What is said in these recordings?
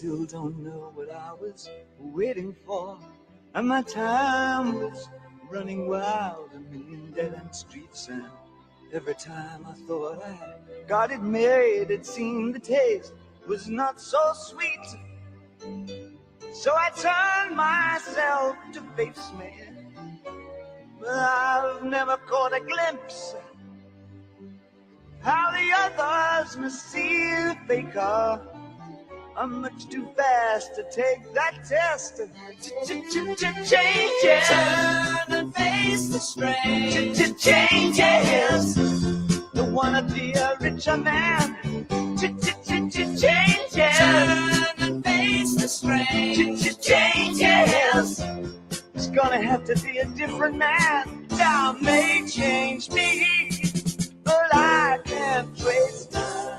still don't know what I was waiting for. And my time was running wild, a million dead-end streets. And every time I thought I got it made, it seemed the taste was not so sweet. So I turned myself to face me, but I've never caught a glimpse how the others must see the faker. I'm much too fast to take that test. Changes. Turn and face the strange. Changes. Don't wanna be a richer man. Changes. Turn and face the strange. Changes. It's gonna have to be a different man. Now may change me, but I can't trace time.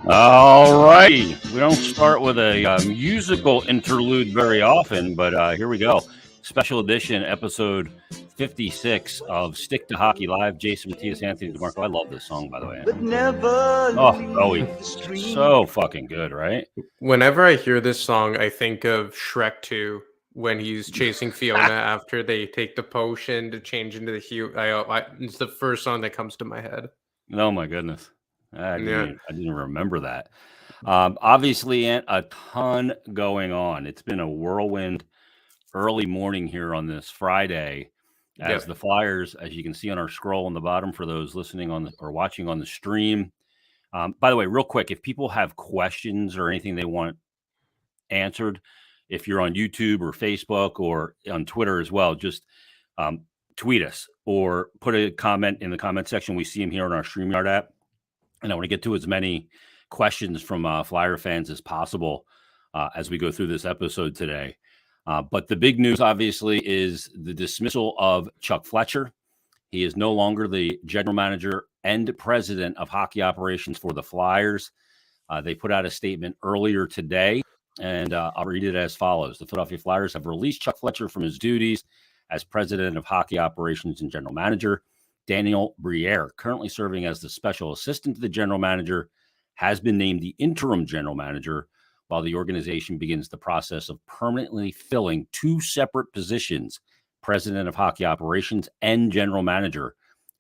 All righty. We don't start with a musical interlude very often, but here we go. Special edition, episode 56 of Stick to Hockey Live. Jason Matias, Anthony DeMarco. I love this song, by the way. But never so fucking good, right? Whenever I hear this song, I think of Shrek 2 when he's chasing Fiona after they take the potion to change into the hue. It's the first song that comes to my head. Oh, my goodness. I didn't remember that. Obviously, a ton going on. It's been a whirlwind early morning here on this Friday as the Flyers, as you can see on our scroll on the bottom for those listening on or watching on the stream. By the way, real quick, if people have questions or anything they want answered, if you're on YouTube or Facebook or on Twitter as well, just tweet us or put a comment in the comment section. We see them here on our StreamYard app. And I want to get to as many questions from Flyer fans as possible as we go through this episode today. But the big news, obviously, is the dismissal of Chuck Fletcher. He is no longer the general manager and president of hockey operations for the Flyers. They put out a statement earlier today, and I'll read it as follows. The Philadelphia Flyers have released Chuck Fletcher from his duties as president of hockey operations and general manager. Daniel Briere, currently serving as the special assistant to the general manager, has been named the interim general manager while the organization begins the process of permanently filling two separate positions, president of hockey operations and general manager.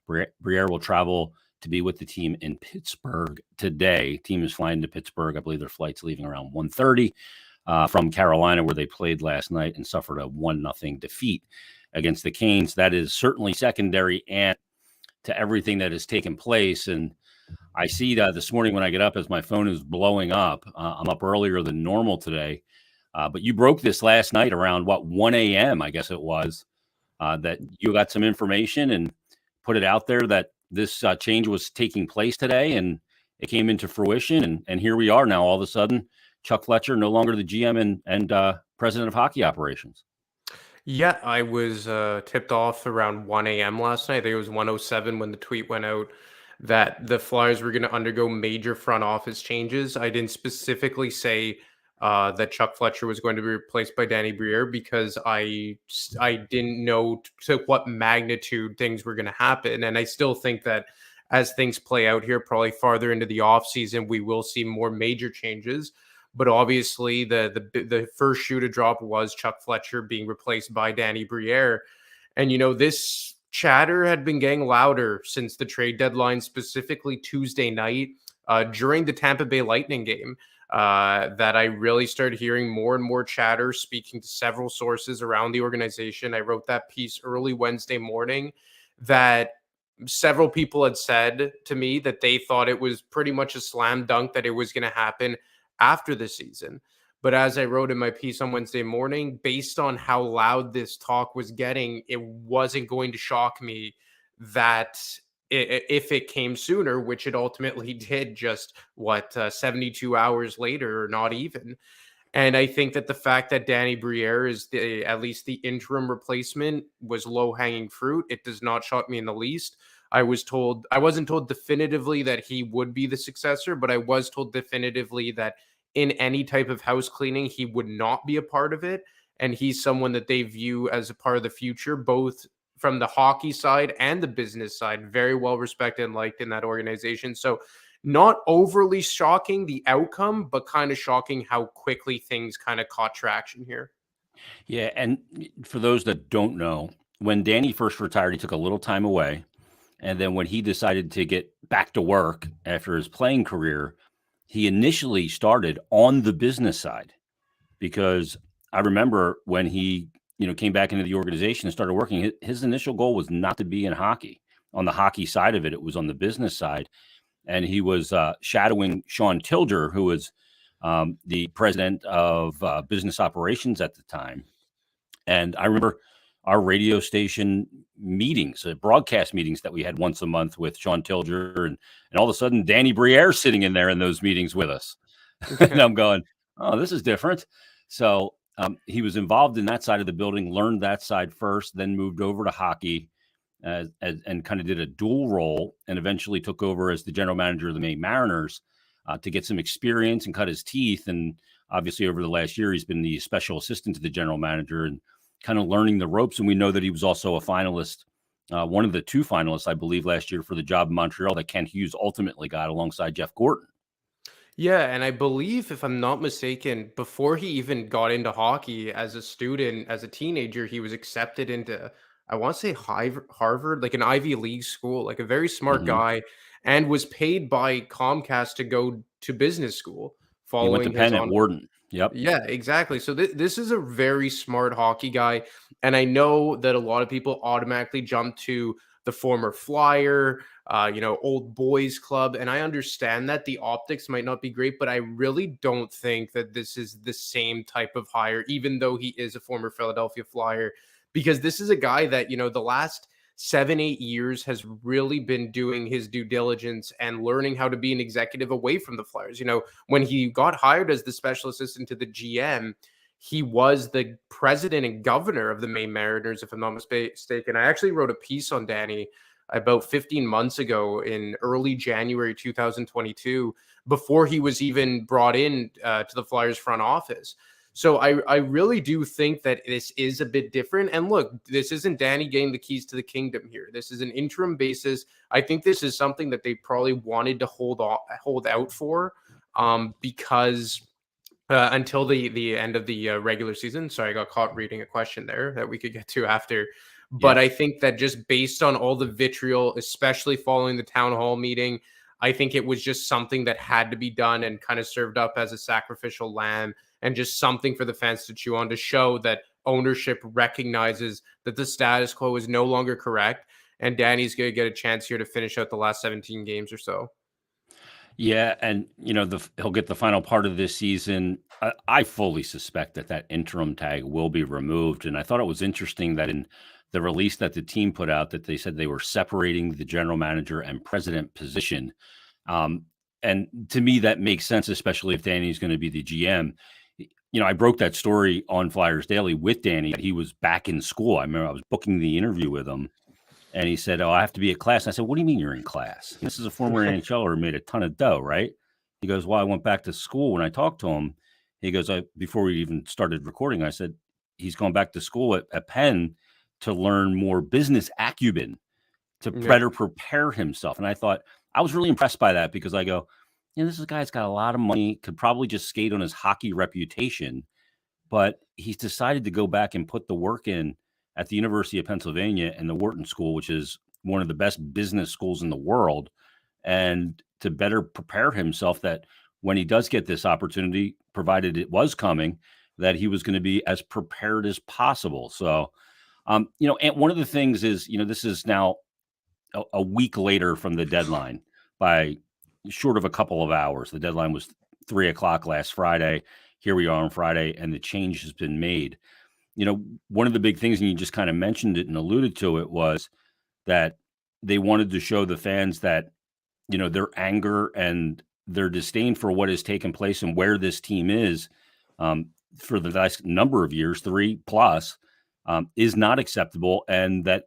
Briere will travel to be with the team in Pittsburgh today. Team is flying to Pittsburgh. I believe their flight's leaving around 1:30 from Carolina, where they played last night and suffered a 1-0 defeat against the Canes. That is certainly secondary and to everything that has taken place. And I see that this morning when I get up as my phone is blowing up. I'm up earlier than normal today. But you broke this last night around, 1 a.m., I guess it was, that you got some information and put it out there that this change was taking place today, and it came into fruition. And here we are now, all of a sudden, Chuck Fletcher, no longer the GM and president of hockey operations. Yeah, I was tipped off around 1 a.m. last night. I think it was 1:07 when the tweet went out that the Flyers were going to undergo major front office changes. I didn't specifically say that Chuck Fletcher was going to be replaced by Danny Briere because I didn't know to what magnitude things were going to happen. And I still think that as things play out here, probably farther into the offseason, we will see more major changes. But obviously, the first shoe to drop was Chuck Fletcher being replaced by Danny Briere. And, this chatter had been getting louder since the trade deadline, specifically Tuesday night during the Tampa Bay Lightning game, that I really started hearing more and more chatter, speaking to several sources around the organization. I wrote that piece early Wednesday morning that several people had said to me that they thought it was pretty much a slam dunk that it was going to happen after the season. But as I wrote in my piece on Wednesday morning, based on how loud this talk was getting, it wasn't going to shock me that if it came sooner, which it ultimately did just 72 hours later, or not even. And I think that the fact that Danny Briere is at least the interim replacement was low-hanging fruit. It does not shock me in the least. I wasn't told definitively that he would be the successor, but I was told definitively that in any type of house cleaning, he would not be a part of it. And he's someone that they view as a part of the future, both from the hockey side and the business side, very well respected and liked in that organization. So not overly shocking the outcome, but kind of shocking how quickly things kind of caught traction here. Yeah, and for those that don't know, when Danny first retired, he took a little time away. And then when he decided to get back to work after his playing career, he initially started on the business side, because I remember when he, came back into the organization and started working, his initial goal was not to be in hockey. On the hockey side of it, it was on the business side. And he was shadowing Sean Tilger, who was the president of business operations at the time. And I remember our radio station meetings, broadcast meetings that we had once a month with Sean Tilger, and all of a sudden Danny Briere sitting in there in those meetings with us. And I'm going, oh, this is different. So he was involved in that side of the building, learned that side first, then moved over to hockey and kind of did a dual role, and eventually took over as the general manager of the Maine Mariners to get some experience and cut his teeth. And obviously over the last year, he's been the special assistant to the general manager and kind of learning the ropes. And we know that he was also a finalist, one of the 2 finalists, I believe, last year for the job in Montreal that Kent Hughes ultimately got alongside Jeff Gorton. Yeah, and I believe, if I'm not mistaken, before he even got into hockey as a student, as a teenager, he was accepted into, I want to say Harvard, like an Ivy League school, like a very smart guy, and was paid by Comcast to go to business school He went to following Penn his at Wharton. Yep. Yeah, exactly. So this is a very smart hockey guy, and I know that a lot of people automatically jump to the former Flyer, old boys club, and I understand that the optics might not be great, but I really don't think that this is the same type of hire, even though he is a former Philadelphia Flyer, because this is a guy that, the last 7-8 years has really been doing his due diligence and learning how to be an executive away from the Flyers. When he got hired as the special assistant to the GM, he was the president and governor of the Maine Mariners, if I'm not mistaken. I actually wrote a piece on Danny about 15 months ago in early January 2022, before he was even brought in to the Flyers front office. So I really do think that this is a bit different. And look, this isn't Danny getting the keys to the kingdom here. This is an interim basis. I think this is something that they probably wanted to hold out for because until the end of the regular season. Sorry, I got caught reading a question there that we could get to after. But I think that just based on all the vitriol, especially following the town hall meeting, I think it was just something that had to be done and kind of served up as a sacrificial lamb, and just something for the fans to chew on, to show that ownership recognizes that the status quo is no longer correct. And Danny's going to get a chance here to finish out the last 17 games or so. Yeah, and he'll get the final part of this season. I fully suspect that interim tag will be removed. And I thought it was interesting that in the release that the team put out, that they said they were separating the general manager and president position. And to me, that makes sense, especially if Danny's going to be the GM. I broke that story on Flyers Daily with Danny. He was back in school. I remember I was booking the interview with him, and he said, "Oh, I have to be at class." And I said, "What do you mean you're in class? This is a former NHLer who made a ton of dough, right?" He goes, "Well, I went back to school." When I talked to him, he goes, before we even started recording, I said, he's going back to school at Penn to learn more business acumen, to better prepare himself. And I thought, I was really impressed by that, because I go, this is a guy's got a lot of money, could probably just skate on his hockey reputation, but he's decided to go back and put the work in at the University of Pennsylvania and the Wharton School, which is one of the best business schools in the world, and to better prepare himself that when he does get this opportunity, provided it was coming, that he was going to be as prepared as possible. So, and one of the things is, this is now a week later from the deadline, by short of a couple of hours. The deadline was 3:00 last Friday. Here we are on Friday, and the change has been made. One of the big things, and you just kind of mentioned it and alluded to it, was that they wanted to show the fans that, their anger and their disdain for what has taken place and where this team is for the last number of years, 3+, is not acceptable. And that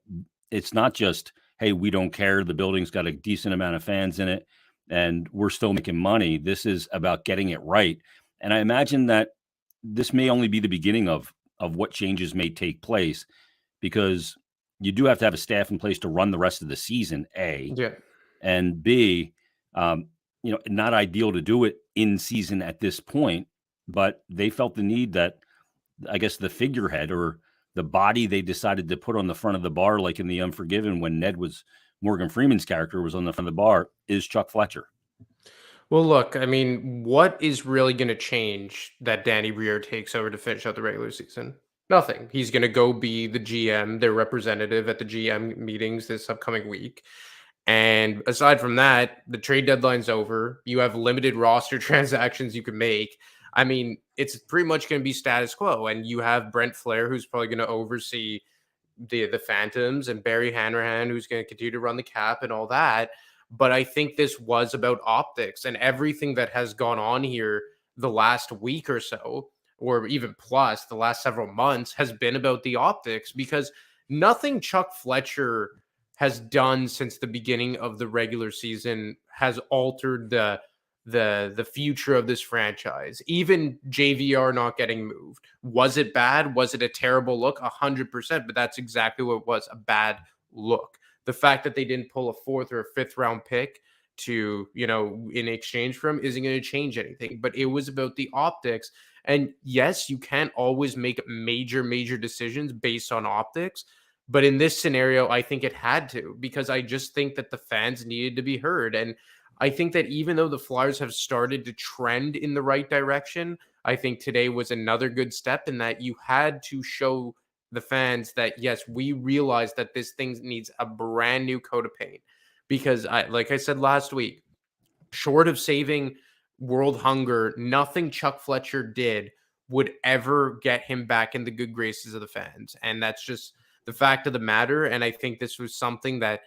it's not just, hey, we don't care, the building's got a decent amount of fans in it, and we're still making money. This is about getting it right. And I imagine that this may only be the beginning of what changes may take place, because you do have to have a staff in place to run the rest of the season, A. Yeah. And B, not ideal to do it in season at this point, but they felt the need that, I guess, the figurehead or the body they decided to put on the front of the bar, like in The Unforgiven, when Morgan Freeman's character was on the front of the bar, is Chuck Fletcher. Well, look, I mean, what is really going to change that Danny Briere takes over to finish out the regular season? Nothing. He's going to go be the GM, their representative at the GM meetings this upcoming week. And aside from that, the trade deadline's over. You have limited roster transactions you can make. I mean, it's pretty much going to be status quo. And you have Brent Flair, who's probably going to oversee the Phantoms, and Barry Hanrahan, who's going to continue to run the cap and all that. But I think this was about optics, and everything that has gone on here the last week or so, or even plus the last several months, has been about the optics, because nothing Chuck Fletcher has done since the beginning of the regular season has altered the future of this franchise. Even JVR not getting moved. Was it bad? Was it a terrible look? 100%, but that's exactly what it was, a bad look. The fact that they didn't pull a 4th or a 5th round pick to, in exchange for him isn't going to change anything. But it was about the optics. And yes, you can't always make major decisions based on optics. But in this scenario, I think it had to, because I just think that the fans needed to be heard. And I think that even though the Flyers have started to trend in the right direction, I think today was another good step in that you had to show the fans that, yes, we realize that this thing needs a brand new coat of paint. Because like I said last week, short of saving world hunger, nothing Chuck Fletcher did would ever get him back in the good graces of the fans. And that's just the fact of the matter. And I think this was something that,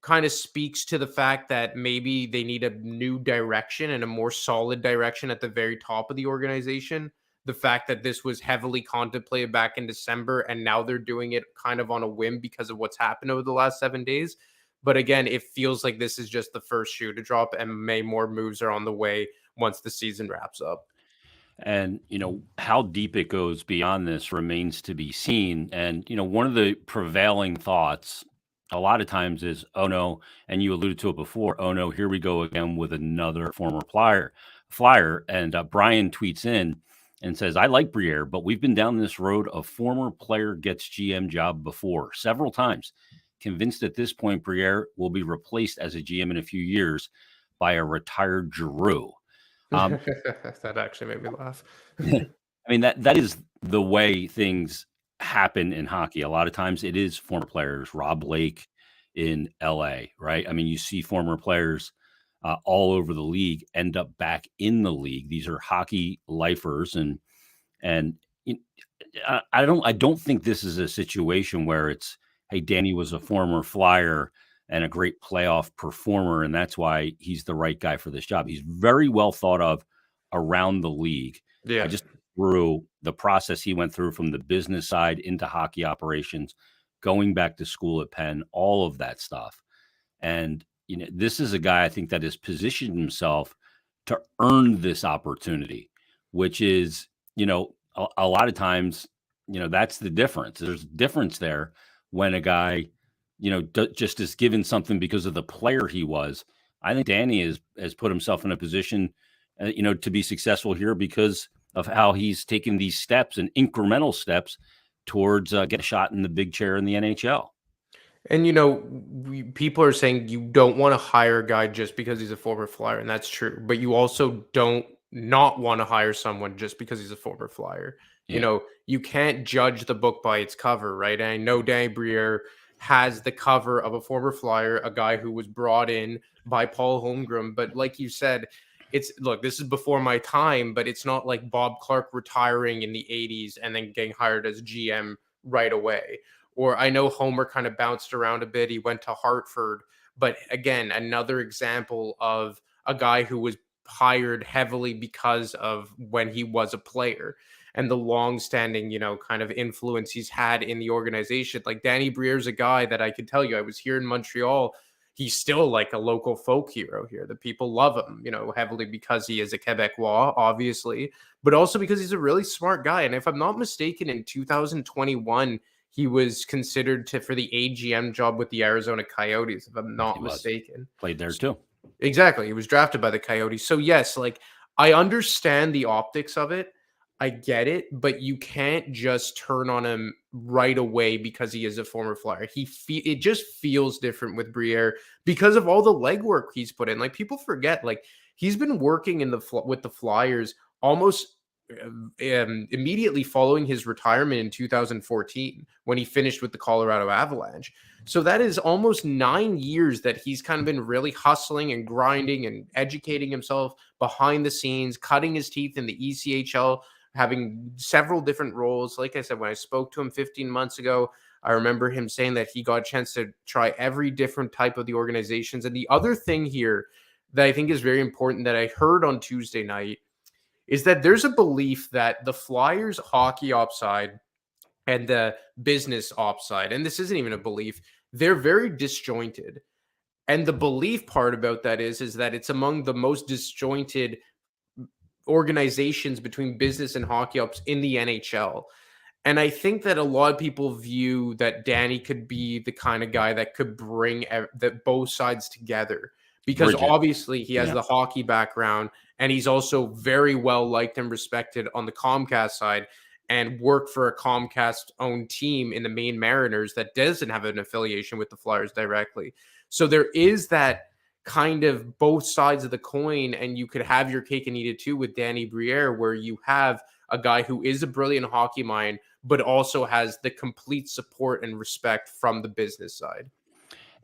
kind of speaks to the fact that maybe they need a new direction and a more solid direction at the very top of the organization. The fact that this was heavily contemplated back in December, and now they're doing it kind of on a whim because of what's happened over the last 7 days. But again, it feels like this is just the first shoe to drop, and more moves are on the way once the season wraps up. And, how deep it goes beyond this remains to be seen. And, one of the prevailing thoughts a lot of times is, oh no, and you alluded to it before, oh no, here we go again with another former Flyer. And Brian tweets in and says, I like Briere, but we've been down this road of former player gets GM job before several times. Convinced at this point Briere will be replaced as a GM in a few years by a retired Giroux. That actually made me laugh. I mean, that is the way things happen in hockey. A lot of times it is former players. Rob Blake in LA, right? I mean, you see former players all over the league end up back in the league. These are hockey lifers, and I don't think this is a situation where it's, hey, Danny was a former Flyer and a great playoff performer, and that's why he's the right guy for this job. He's very well thought of around the league. Yeah. I just through the process he went through from the business side into hockey operations, going back to school at Penn, all of that stuff. And, this is a guy I think that has positioned himself to earn this opportunity, which is, a lot of times, that's the difference. There's a difference there when a guy, just is given something because of the player he was. I think Danny has put himself in a position, to be successful here because of how he's taken these steps and incremental steps towards get a shot in the big chair in the NHL. And, people are saying you don't want to hire a guy just because he's a former Flyer, and that's true. But you also don't not want to hire someone just because he's a former Flyer. Yeah. You can't judge the book by its cover, right? And I know Danny Briere has the cover of a former Flyer, a guy who was brought in by Paul Holmgren. But like you said, this is before my time, but it's not like Bob Clark retiring in the 80s and then getting hired as GM right away. Or I know Homer kind of bounced around a bit. He went to Hartford. But again, another example of a guy who was hired heavily because of when he was a player and the long-standing, kind of influence he's had in the organization. Like Danny Briere's a guy that I can tell you, I was here in Montreal. He's still like a local folk hero here. The people love him, heavily because he is a Quebecois, obviously, but also because he's a really smart guy. And if I'm not mistaken, in 2021, he was considered for the AGM job with the Arizona Coyotes, if I'm not mistaken. Played there too. Exactly. He was drafted by the Coyotes. So yes, like I understand the optics of it. I get it, but you can't just turn on him right away because he is a former Flyer. It just feels different with Briere because of all the legwork he's put in. Like people forget, like he's been working with the Flyers almost immediately following his retirement in 2014 when he finished with the Colorado Avalanche. So that is almost 9 years that he's kind of been really hustling and grinding and educating himself behind the scenes, cutting his teeth in the ECHL, having several different roles. Like I said, when I spoke to him 15 months ago, I remember him saying that he got a chance to try every different type of the organizations. And the other thing here that I think is very important that I heard on Tuesday night is that there's a belief that the Flyers hockey ops side and the business ops side, and this isn't even a belief, they're very disjointed. And the belief part about that is that it's among the most disjointed organizations between business and hockey ops in the NHL. And I think that a lot of people view that Danny could be the kind of guy that could bring both sides together because Bridget. Obviously he has the hockey background and he's also very well liked and respected on the Comcast side and worked for a Comcast owned team in the Maine Mariners that doesn't have an affiliation with the Flyers directly. So there is that kind of both sides of the coin, and you could have your cake and eat it too with Danny Briere, where you have a guy who is a brilliant hockey mind, but also has the complete support and respect from the business side.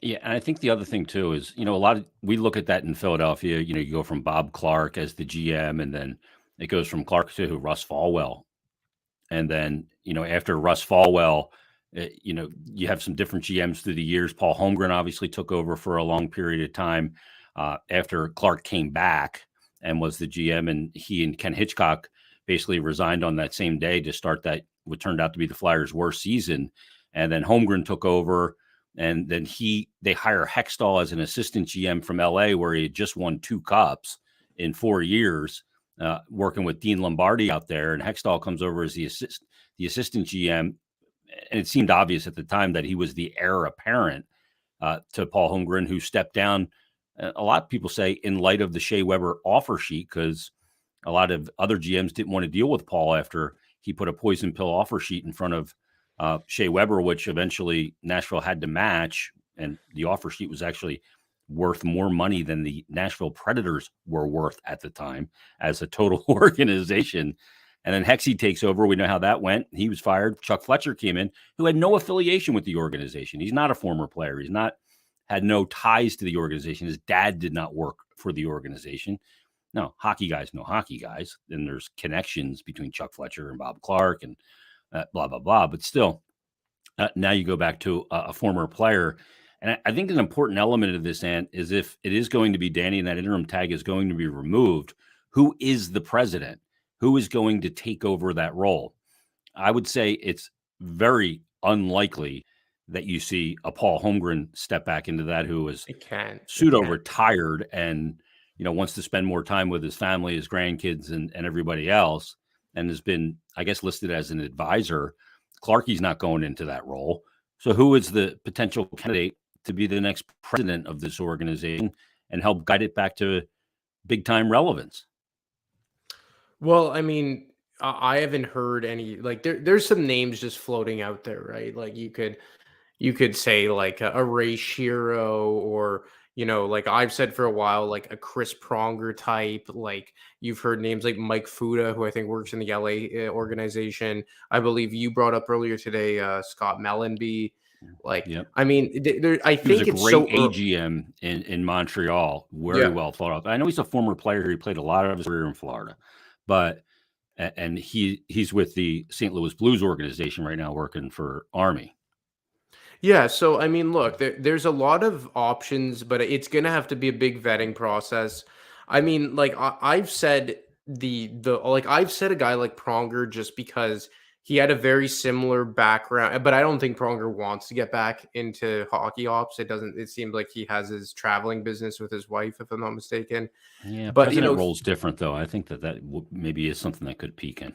Yeah, and I think the other thing too is, we look at that in Philadelphia. You go from Bob Clark as the GM, and then it goes from Clark to Russ Falwell, and then after Russ Falwell, you have some different GMs through the years. Paul Holmgren obviously took over for a long period of time after Clark came back and was the GM, and he and Ken Hitchcock basically resigned on that same day to start that what turned out to be the Flyers' worst season. And then Holmgren took over, and then they hire Hextall as an assistant GM from LA, where he had just won 2 cups in 4 years, working with Dean Lombardi out there. And Hextall comes over as the assistant GM. And it seemed obvious at the time that he was the heir apparent to Paul Holmgren, who stepped down. A lot of people say in light of the Shea Weber offer sheet, because a lot of other GMs didn't want to deal with Paul after he put a poison pill offer sheet in front of Shea Weber, which eventually Nashville had to match. And the offer sheet was actually worth more money than the Nashville Predators were worth at the time as a total organization. And then Hexy takes over. We know how that went. He was fired. Chuck Fletcher came in, who had no affiliation with the organization. He's not a former player. Had no ties to the organization. His dad did not work for the organization. No, hockey guys know hockey guys. Then there's connections between Chuck Fletcher and Bob Clark and blah, blah, blah. But still, now you go back to a former player. And I think an important element of this, Ant, is if it is going to be Danny and that interim tag is going to be removed, who is the president? Who is going to take over that role? I would say it's very unlikely that you see a Paul Holmgren step back into that, who is pseudo-retired and wants to spend more time with his family, his grandkids, and everybody else, and has been, I guess, listed as an advisor. Clarkie's not going into that role. So who is the potential candidate to be the next president of this organization and help guide it back to big-time relevance? Well, I mean, I haven't heard any, like there's some names just floating out there, right? Like you could say like a Ray Shiro, or like I've said for a while, like a Chris Pronger type. Like you've heard names like Mike Fuda, who I think works in the LA organization. I believe you brought up earlier today, Scott Mellenby. Like, yep. I mean, I think it's so AGM in Montreal, very well thought of. I know he's a former player. He played a lot of his career in Florida, and he's with the St. Louis Blues organization right now, working for Army. Yeah, so I mean, look, there's a lot of options, but it's gonna have to be a big vetting process. I mean, like I've said I've said a guy like Pronger just because he had a very similar background, but I don't think Pronger wants to get back into hockey ops. It seems like he has his traveling business with his wife, if I'm not mistaken. Yeah, but president role's different though. I think that maybe is something that could peak in.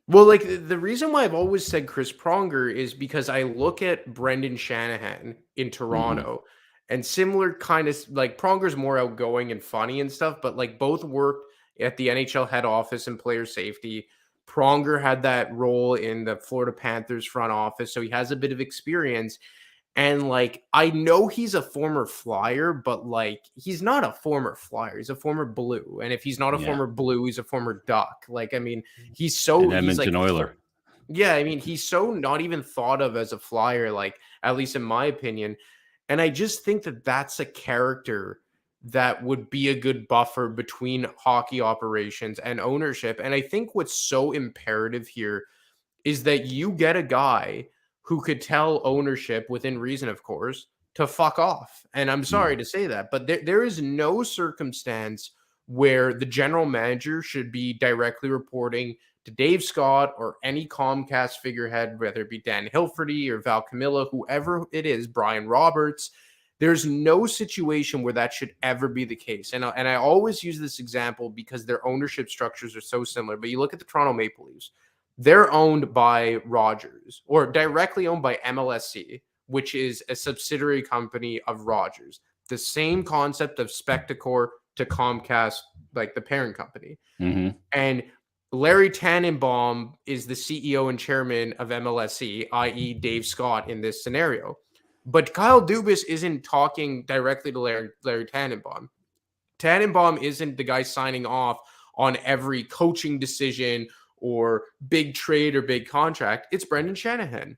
Well, like the reason why I've always said Chris Pronger is because I look at Brendan Shanahan in Toronto, And similar kind of like Pronger's more outgoing and funny and stuff, but like both worked at the NHL head office and player safety. Pronger had that role in the Florida Panthers front office, so he has a bit of experience. And like, I know he's a former Flyer, but like, he's not a former Flyer. He's a former Blue. And if he's not a former Blue, he's a former Duck. Like, I mean, he's so, he's like, Oiler. Yeah, I mean, he's so not even thought of as a Flyer, like, at least in my opinion. And I just think that that's a character that would be a good buffer between hockey operations and ownership. And I think what's so imperative here is that you get a guy who could tell ownership, within reason, of course, to fuck off. And I'm sorry to say that, but there is no circumstance where the general manager should be directly reporting to Dave Scott or any Comcast figurehead, whether it be Dan Hilferty or Val Camilla, whoever it is, Brian Roberts. There's no situation where that should ever be the case. And I always use this example because their ownership structures are so similar. But you look at the Toronto Maple Leafs, they're owned by Rogers, or directly owned by MLSC, which is a subsidiary company of Rogers. The same concept of Spectacor to Comcast, like the parent company. Mm-hmm. And Larry Tannenbaum is the CEO and chairman of MLSC, i.e. Dave Scott in this scenario. But Kyle Dubas isn't talking directly to Larry Tannenbaum. Tannenbaum isn't the guy signing off on every coaching decision or big trade or big contract. It's Brendan Shanahan.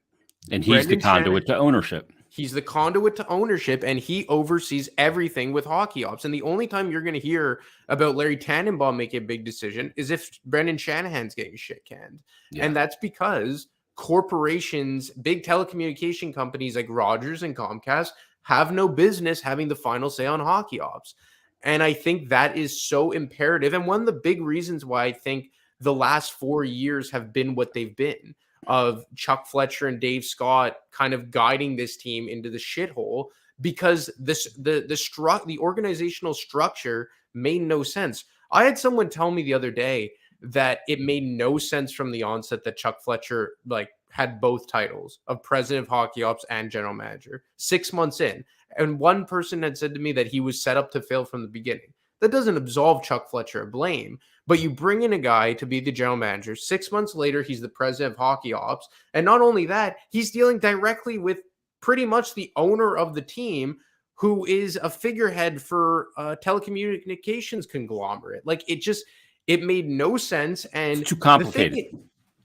And he's the conduit to ownership. He's the conduit to ownership, and he oversees everything with hockey ops. And the only time you're going to hear about Larry Tannenbaum making a big decision is if Brendan Shanahan's getting shit canned. Yeah. And that's because corporations, big telecommunication companies like Rogers and Comcast have no business having the final say on hockey ops. And I think that is so imperative. And one of the big reasons why I think the last 4 years have been what they've been, of Chuck Fletcher and Dave Scott kind of guiding this team into the shithole, because the organizational structure made no sense. I had someone tell me the other day that it made no sense from the onset that Chuck Fletcher like had both titles of president of hockey ops and general manager 6 months in. And one person had said to me that he was set up to fail from the beginning. That doesn't absolve Chuck Fletcher of blame, but you bring in a guy to be the general manager. 6 months later, he's the president of hockey ops. And not only that, he's dealing directly with pretty much the owner of the team, who is a figurehead for a telecommunications conglomerate. Like, it made no sense. And it's too complicated.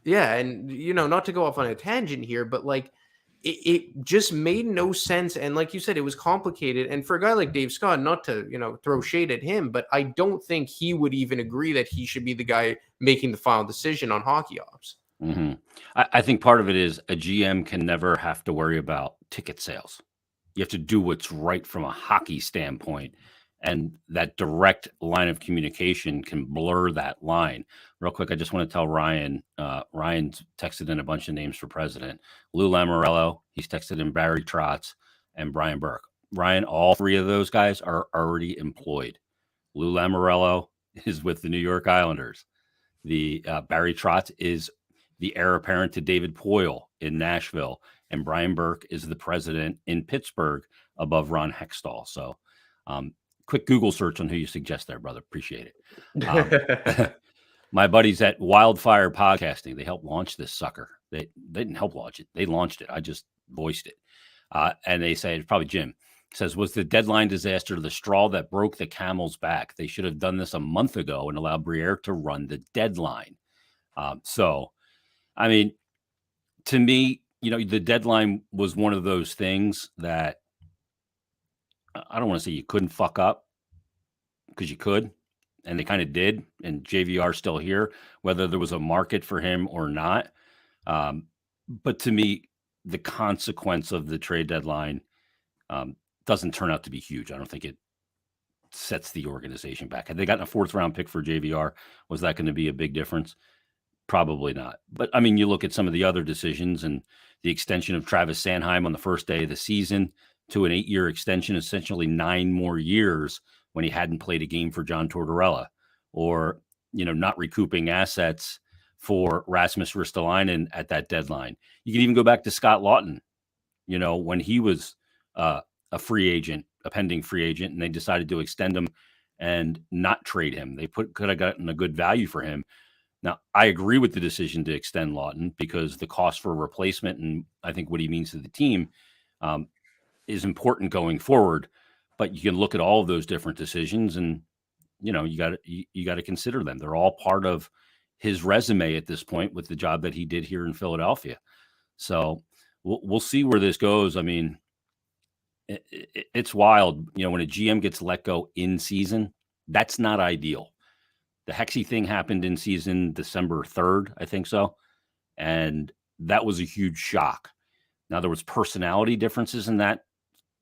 And, not to go off on a tangent here, but like, it just made no sense. And like you said, it was complicated. And for a guy like Dave Scott, not to, throw shade at him, but I don't think he would even agree that he should be the guy making the final decision on hockey ops. Mm-hmm. I think part of it is a GM can never have to worry about ticket sales. You have to do what's right from a hockey standpoint. And that direct line of communication can blur that line. Real quick, I just want to tell Ryan. Ryan's texted in a bunch of names for president. Lou Lamoriello, he's texted in Barry Trotz and Brian Burke. Ryan, all three of those guys are already employed. Lou Lamoriello is with the New York Islanders. The Barry Trotz is the heir apparent to David Poile in Nashville. And Brian Burke is the president in Pittsburgh above Ron Hextall. So, quick Google search on who you suggest there, brother. Appreciate it. My buddies at Wildfire Podcasting, they helped launch this sucker. They didn't help launch it. They launched it. I just voiced it. And they say, it's probably Jim, says, was the deadline disaster the straw that broke the camel's back? They should have done this a month ago and allowed Briere to run the deadline. So, I mean, to me, the deadline was one of those things that I don't want to say you couldn't fuck up, because you could, and they kind of did, and JVR's still here, whether there was a market for him or not. But to me, the consequence of the trade deadline doesn't turn out to be huge. I don't think it sets the organization back. Had they gotten a 4th round pick for JVR, was that going to be a big difference? Probably not. But I mean, you look at some of the other decisions and the extension of Travis Sanheim on the first day of the season to an 8-year extension, essentially 9 more years, when he hadn't played a game for John Tortorella, or, not recouping assets for Rasmus Ristolainen at that deadline. You can even go back to Scott Lawton, when he was a free agent a pending free agent, and they decided to extend him and not trade him. They could have gotten a good value for him. Now, I agree with the decision to extend Lawton because the cost for a replacement and I think what he means to the team is important going forward. But you can look at all of those different decisions, and you got to consider them. They're all part of his resume at this point with the job that he did here in Philadelphia. So we'll see where this goes. I mean, it's wild. When a GM gets let go in season, that's not ideal. The Hexy thing happened in season December 3rd, I think so. And that was a huge shock. Now there was personality differences in that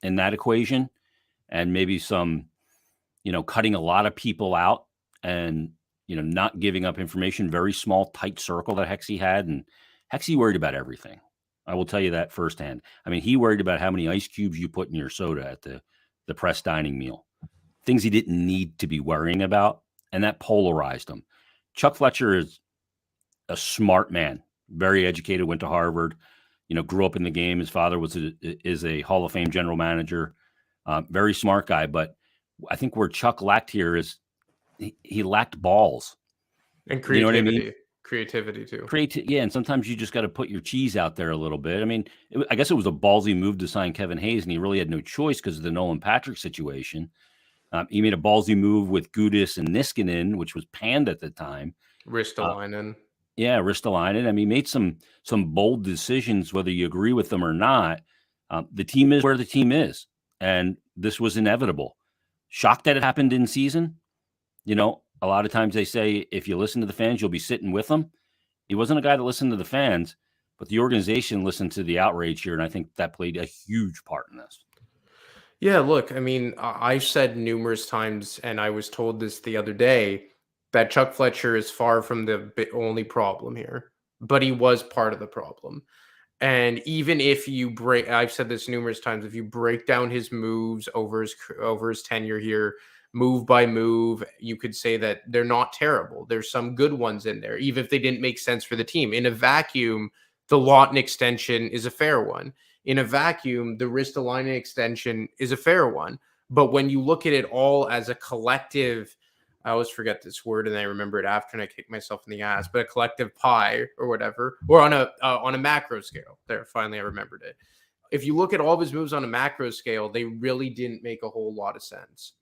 equation, and maybe some, cutting a lot of people out and, not giving up information, very small, tight circle that Hexy had. And Hexy worried about everything. I will tell you that firsthand. I mean, he worried about how many ice cubes you put in your soda at the press dining meal, things he didn't need to be worrying about. And that polarized him. Chuck Fletcher is a smart man, very educated, went to Harvard, grew up in the game. His father is a Hall of Fame general manager, very smart guy. But I think where Chuck lacked here is he lacked balls. And creativity. You know what I mean? Creativity too. Yeah, and sometimes you just got to put your cheese out there a little bit. I mean, I guess it was a ballsy move to sign Kevin Hayes, and he really had no choice because of the Nolan Patrick situation. He made a ballsy move with Gudis and Niskanen, which was panned at the time. Ristolainen. Ristolainen. I mean, he made some bold decisions, whether you agree with them or not. The team is where the team is, and this was inevitable. Shocked that it happened in season. A lot of times they say if you listen to the fans, you'll be sitting with them. He wasn't a guy that listened to the fans, but the organization listened to the outrage here, and I think that played a huge part in this. Yeah, look, I mean, I've said numerous times, and I was told this the other day, that Chuck Fletcher is far from the only problem here, but he was part of the problem. And even if you I've said this numerous times, if you break down his moves over his tenure here, move by move, you could say that they're not terrible. There's some good ones in there, even if they didn't make sense for the team. In a vacuum, the Lawton extension is a fair one. In a vacuum, the Ristolainen extension is a fair one. But when you look at it all as a collective, I always forget this word and I remember it after and I kick myself in the ass, but a collective pie or whatever, or on a macro scale. There, finally I remembered it. If you look at all of his moves on a macro scale, they really didn't make a whole lot of sense.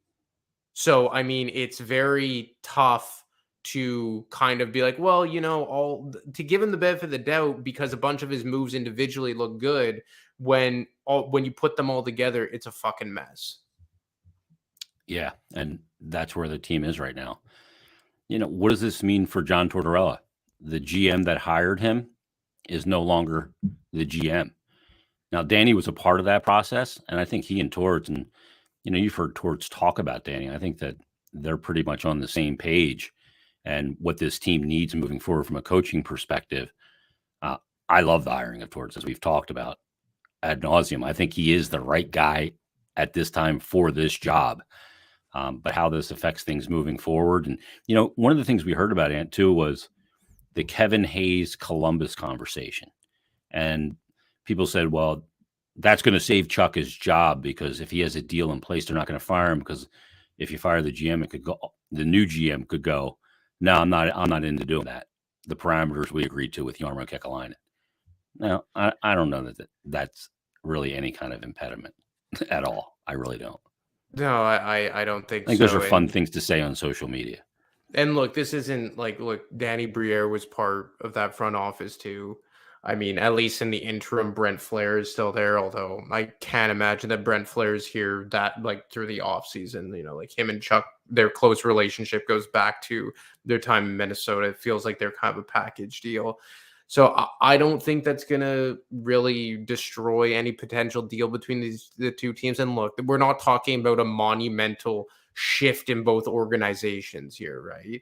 So, I mean, it's very tough to kind of be like, well, to give him the benefit of the doubt because a bunch of his moves individually look good. When you put them all together, it's a fucking mess. Yeah, and that's where the team is right now. What does this mean for John Tortorella? The GM that hired him is no longer the GM. Now, Danny was a part of that process, and I think he and Torts, and you've heard Torts talk about Danny. I think that they're pretty much on the same page and what this team needs moving forward from a coaching perspective. I love the hiring of Torts, as we've talked about ad nauseum. I think he is the right guy at this time for this job. But how this affects things moving forward. And, one of the things we heard about, Ant, too, was the Kevin Hayes Columbus conversation. And people said, well, that's going to save Chuck his job because if he has a deal in place, they're not going to fire him because if you fire the GM, the new GM could go, no, I'm not into doing that. The parameters we agreed to with Jarmo Kekalainen. Now, I don't know that that's really any kind of impediment at all. I really don't. No, I don't think so. I think those are fun things to say on social media. And look, this isn't look, Danny Briere was part of that front office too. I mean, at least in the interim, Brent Flair is still there, although I can't imagine that Brent Flair is here through the offseason. Him and Chuck, their close relationship goes back to their time in Minnesota. It feels like they're kind of a package deal. So I don't think that's going to really destroy any potential deal between the two teams. And look, we're not talking about a monumental shift in both organizations here, right?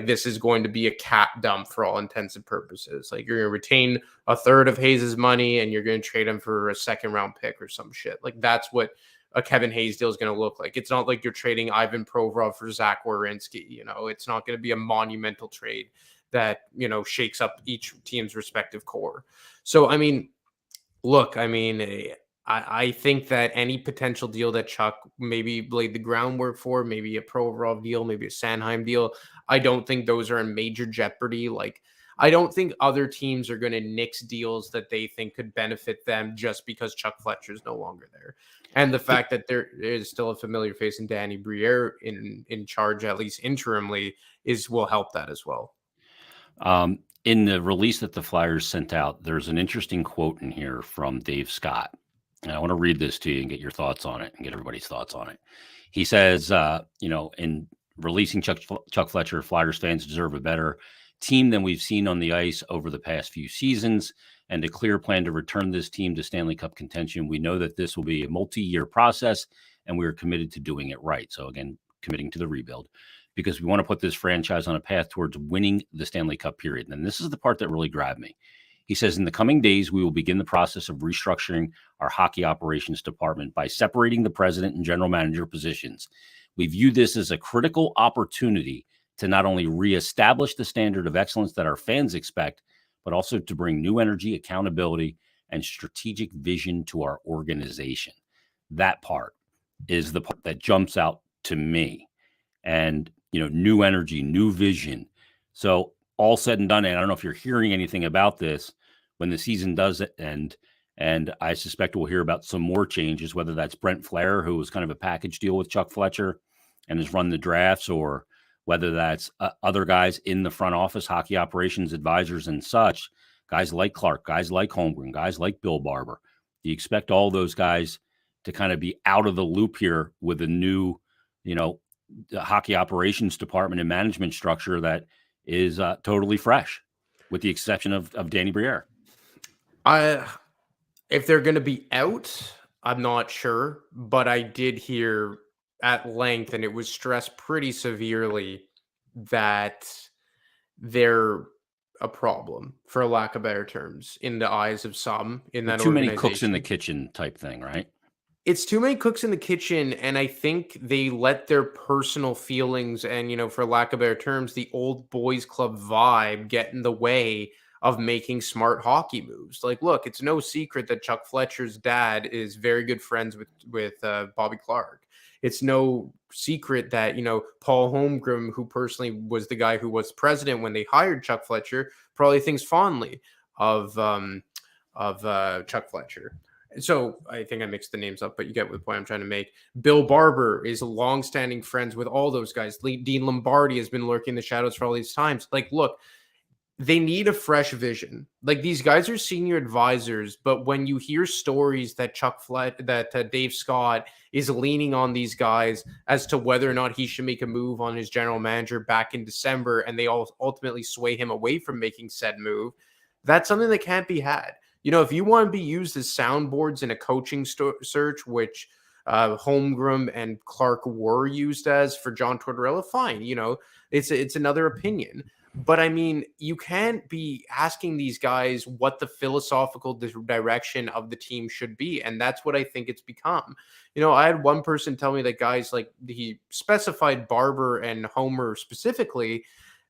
This is going to be a cap dump for all intents and purposes. You're going to retain a third of Hayes' money and you're going to trade him for a second round pick or some shit. That's what a Kevin Hayes deal is going to look like. It's not like you're trading Ivan Provorov for Zach Werenski. It's not going to be a monumental trade that, shakes up each team's respective core. So, I mean, look, I think that any potential deal that Chuck maybe laid the groundwork for, maybe a Provorov deal, maybe a Sanheim deal, I don't think those are in major jeopardy. Like, I don't think other teams are going to nix deals that they think could benefit them just because Chuck Fletcher's no longer there. And the fact that there is still a familiar face in Danny Briere in charge, at least interimly, will help that as well. In the release that the Flyers sent out, there's an interesting quote in here from Dave Scott. And I want to read this to you and get your thoughts on it and get everybody's thoughts on it. He says, in releasing Chuck Fletcher, Flyers fans deserve a better team than we've seen on the ice over the past few seasons and a clear plan to return this team to Stanley Cup contention. We know that this will be a multi-year process, and we are committed to doing it right. So again, committing to the rebuild, because we want to put this franchise on a path towards winning the Stanley Cup period. And this is the part that really grabbed me. He says, in the coming days, we will begin the process of restructuring our hockey operations department by separating the president and general manager positions. We view this as a critical opportunity to not only reestablish the standard of excellence that our fans expect, but also to bring new energy, accountability, and strategic vision to our organization. That part is the part that jumps out to me. And, new energy, new vision. So all said and done, and I don't know if you're hearing anything about this when the season does end, and I suspect we'll hear about some more changes, whether that's Brent Flair, who was kind of a package deal with Chuck Fletcher and has run the drafts, or whether that's other guys in the front office, hockey operations advisors and such, guys like Clark, guys like Holmgren, guys like Bill Barber. Do you expect all those guys to kind of be out of the loop here with a new, the hockey operations department and management structure that is totally fresh, with the exception of Danny Briere? If they're going to be out, I'm not sure, but I did hear at length, and it was stressed pretty severely, that they're a problem, for lack of better terms, in the eyes of some in that too many organization. cooks in the kitchen type thing, right? It's too many cooks in the kitchen, and I think they let their personal feelings and, for lack of better terms, the old boys club vibe get in the way of making smart hockey moves. Like, look, it's no secret that Chuck Fletcher's dad is very good friends with Bobby Clark. It's no secret that, Paul Holmgren, who personally was the guy who was president when they hired Chuck Fletcher, probably thinks fondly of Chuck Fletcher. So I think I mixed the names up, but you get the point I'm trying to make. Bill Barber is longstanding friends with all those guys. Dean Lombardi has been lurking in the shadows for all these times. Like, look, they need a fresh vision. Like, these guys are senior advisors, but when you hear stories that Dave Scott is leaning on these guys as to whether or not he should make a move on his general manager back in December, and they all ultimately sway him away from making said move, that's something that can't be had. If you want to be used as soundboards in a coaching search, which Holmgren and Clark were used as for John Tortorella, fine. It's another opinion. But I mean, you can't be asking these guys what the philosophical direction of the team should be. And that's what I think it's become. I had one person tell me that guys he specified Barber and Homer specifically,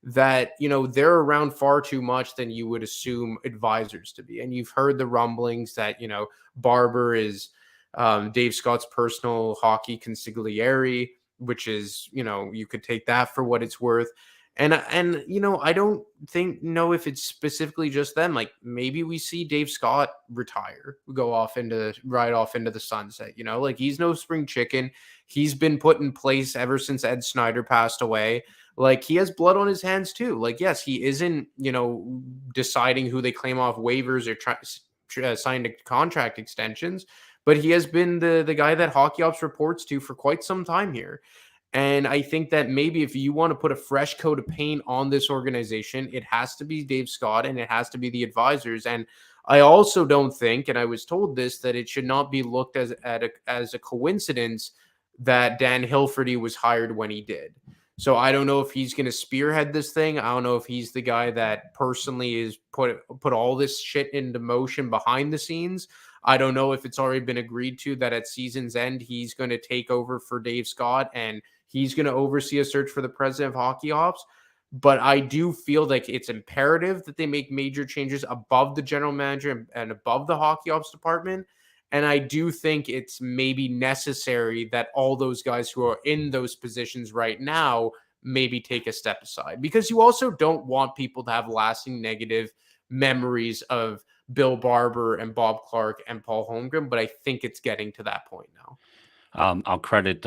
that, they're around far too much than you would assume advisors to be. And you've heard the rumblings that, Barber is Dave Scott's personal hockey consigliere, which is, you could take that for what it's worth. And I don't know if it's specifically just them. Like, maybe we see Dave Scott retire, ride off into the sunset. He's no spring chicken. He's been put in place ever since Ed Snyder passed away. Like, he has blood on his hands too. Like, yes, he isn't, deciding who they claim off waivers or signed contract extensions, but he has been the guy that Hockey Ops reports to for quite some time here. And I think that maybe if you want to put a fresh coat of paint on this organization, it has to be Dave Scott and it has to be the advisors. And I also don't think, and I was told this, that it should not be looked as a coincidence that Dan Hilferty was hired when he did. So I don't know if he's going to spearhead this thing. I don't know if he's the guy that personally is put all this shit into motion behind the scenes. I don't know if it's already been agreed to that at season's end, he's going to take over for Dave Scott and he's going to oversee a search for the president of Hockey Ops. But I do feel like it's imperative that they make major changes above the general manager and above the Hockey Ops department. And I do think it's maybe necessary that all those guys who are in those positions right now maybe take a step aside, because you also don't want people to have lasting negative memories of Bill Barber and Bob Clark and Paul Holmgren. But I think it's getting to that point now. I'll credit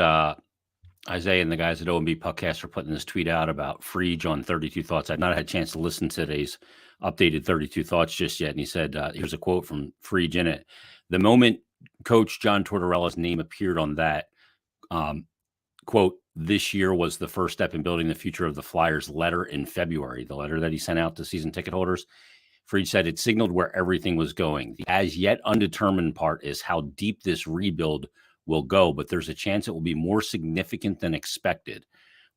Isaiah and the guys at OMB Podcast for putting this tweet out about Friedge on 32 Thoughts. I've not had a chance to listen to today's updated 32 Thoughts just yet. And he said, here's a quote from Friedge in it. The moment Coach John Tortorella's name appeared on that, quote, this year was the first step in building the future of the Flyers letter in February, the letter that he sent out to season ticket holders. Friedge said it signaled where everything was going. The as yet undetermined part is how deep this rebuild will go, but there's a chance it will be more significant than expected.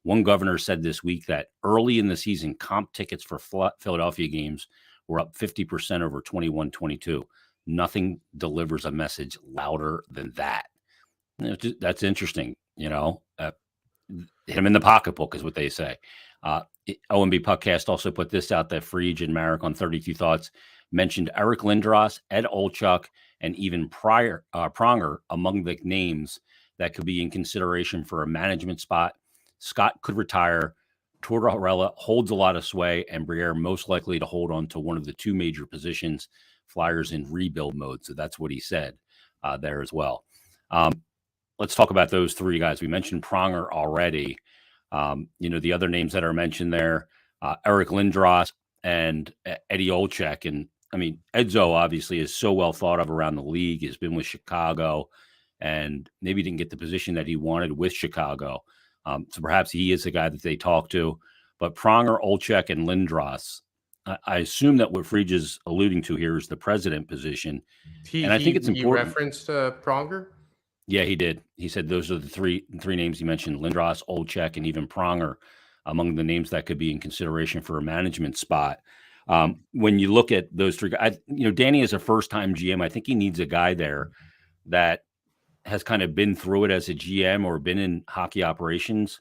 One governor said this week that early in the season, comp tickets for Philadelphia games were up 50% over 21-22. Nothing delivers a message louder than that. That's interesting. Hit him in the pocketbook is what they say. OMB Podcast also put this out that Friedge and Marek on 32 Thoughts mentioned Eric Lindros, Ed Olchuk, and even Pronger among the names that could be in consideration for a management spot. Scott could retire. Tortorella holds a lot of sway, and Briere most likely to hold on to one of the two major positions. Flyers in rebuild mode. So that's what he said there as well. Let's talk about those three guys. We mentioned Pronger already. The other names that are mentioned there, Eric Lindros and Eddie Olczyk. And I mean, Edzo obviously is so well thought of around the league, has been with Chicago, and maybe didn't get the position that he wanted with Chicago. So perhaps he is the guy that they talk to. But Pronger, Olczyk, and Lindros, I assume that what Friedge is alluding to here is the president position. And I think it's important. He referenced Pronger? Yeah, he did. He said those are the three names he mentioned: Lindros, Olczyk, and even Pronger among the names that could be in consideration for a management spot. When you look at those three guys, Danny is a first-time GM. I think he needs a guy there that has kind of been through it as a GM or been in hockey operations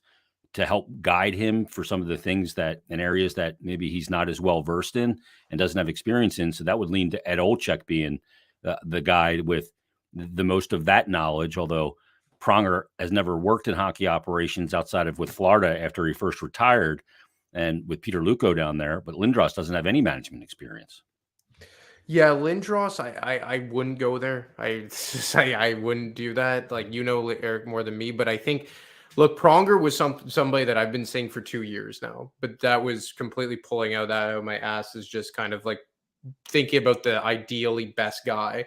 to help guide him for some of the things that in areas that maybe he's not as well versed in and doesn't have experience in. So that would lean to Ed Olczyk being the guy with the most of that knowledge, although Pronger has never worked in hockey operations outside of with Florida after he first retired and with Peter Luukko down there. But Lindros doesn't have any management experience. Yeah, Lindros, I wouldn't go there. I wouldn't do that. Like, Eric more than me, but I think, look, Pronger was somebody that I've been saying for 2 years now, but that was completely pulling out of my ass, is just kind of like thinking about the ideally best guy.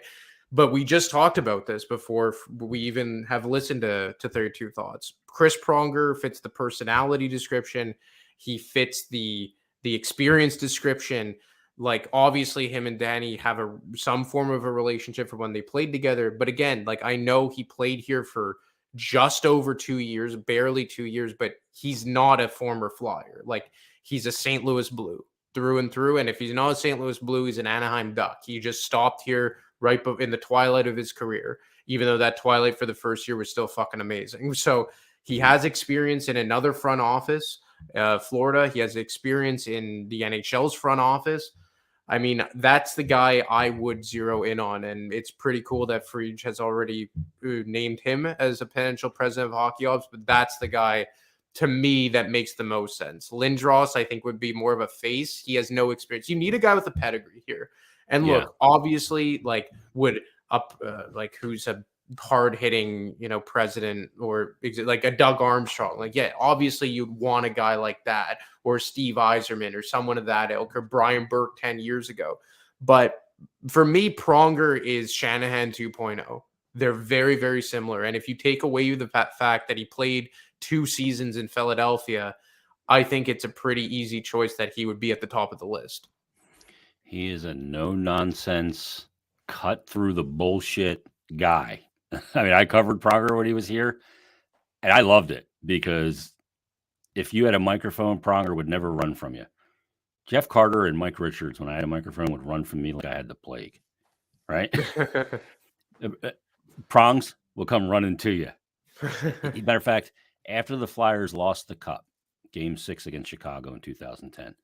But we just talked about this before we even have listened to 32 Thoughts. Chris Pronger fits the personality description. He fits the experience description. Like, obviously him and Danny have some form of a relationship from when they played together. But again, like, I know he played here for just over 2 years, barely 2 years, but he's not a former Flyer. Like, he's a St. Louis Blue through and through. And if he's not a St. Louis Blue, he's an Anaheim Duck. He just stopped here right in the twilight of his career, even though that twilight for the first year was still fucking amazing. So he has experience in another front office, Florida. He has experience in the NHL's front office. I mean, that's the guy I would zero in on. And it's pretty cool that Friedge has already named him as a potential president of hockey ops, but that's the guy to me that makes the most sense. Lindros, I think, would be more of a face. He has no experience. You need a guy with a pedigree here. And look, obviously, like, who's a hard-hitting, president, or like a Doug Armstrong. Like, yeah, obviously you'd want a guy like that, or Steve Yzerman, or someone of that ilk, or Brian Burke 10 years ago. But for me, Pronger is Shanahan 2.0. They're very, very similar. And if you take away the fact that he played 2 seasons in Philadelphia, I think it's a pretty easy choice that he would be at the top of the list. He is a no-nonsense, cut-through-the-bullshit guy. I mean, I covered Pronger when he was here, and I loved it because if you had a microphone, Pronger would never run from you. Jeff Carter and Mike Richards, when I had a microphone, would run from me like I had the plague, right? Prongs will come running to you. Matter of fact, after the Flyers lost the Cup, Game 6 against Chicago in 2010,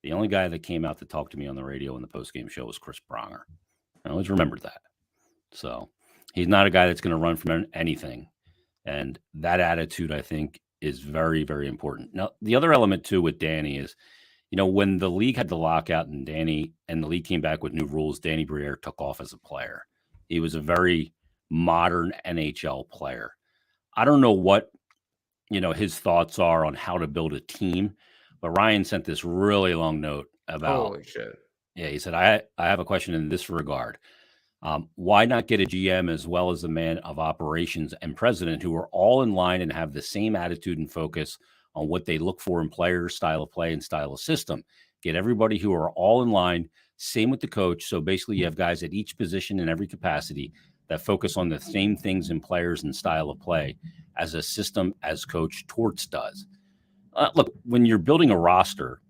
the only guy that came out to talk to me on the radio in the postgame show was Chris Pronger. I always remembered that. So He's not a guy that's going to run from anything. And that attitude, I think, is very, very important. Now, the other element, too, with Danny is, when the league had the lockout and the league came back with new rules, Danny Briere took off as a player. He was a very modern NHL player. I don't know what, his thoughts are on how to build a team, but Ryan sent this really long note about. Holy shit. Yeah, he said, I have a question in this regard. Why not get a GM as well as a man of operations and president who are all in line and have the same attitude and focus on what they look for in players, style of play, and style of system? Get everybody who are all in line, same with the coach. So basically you have guys at each position in every capacity that focus on the same things in players and style of play as a system as Coach Torts does. Look, when you're building a roster,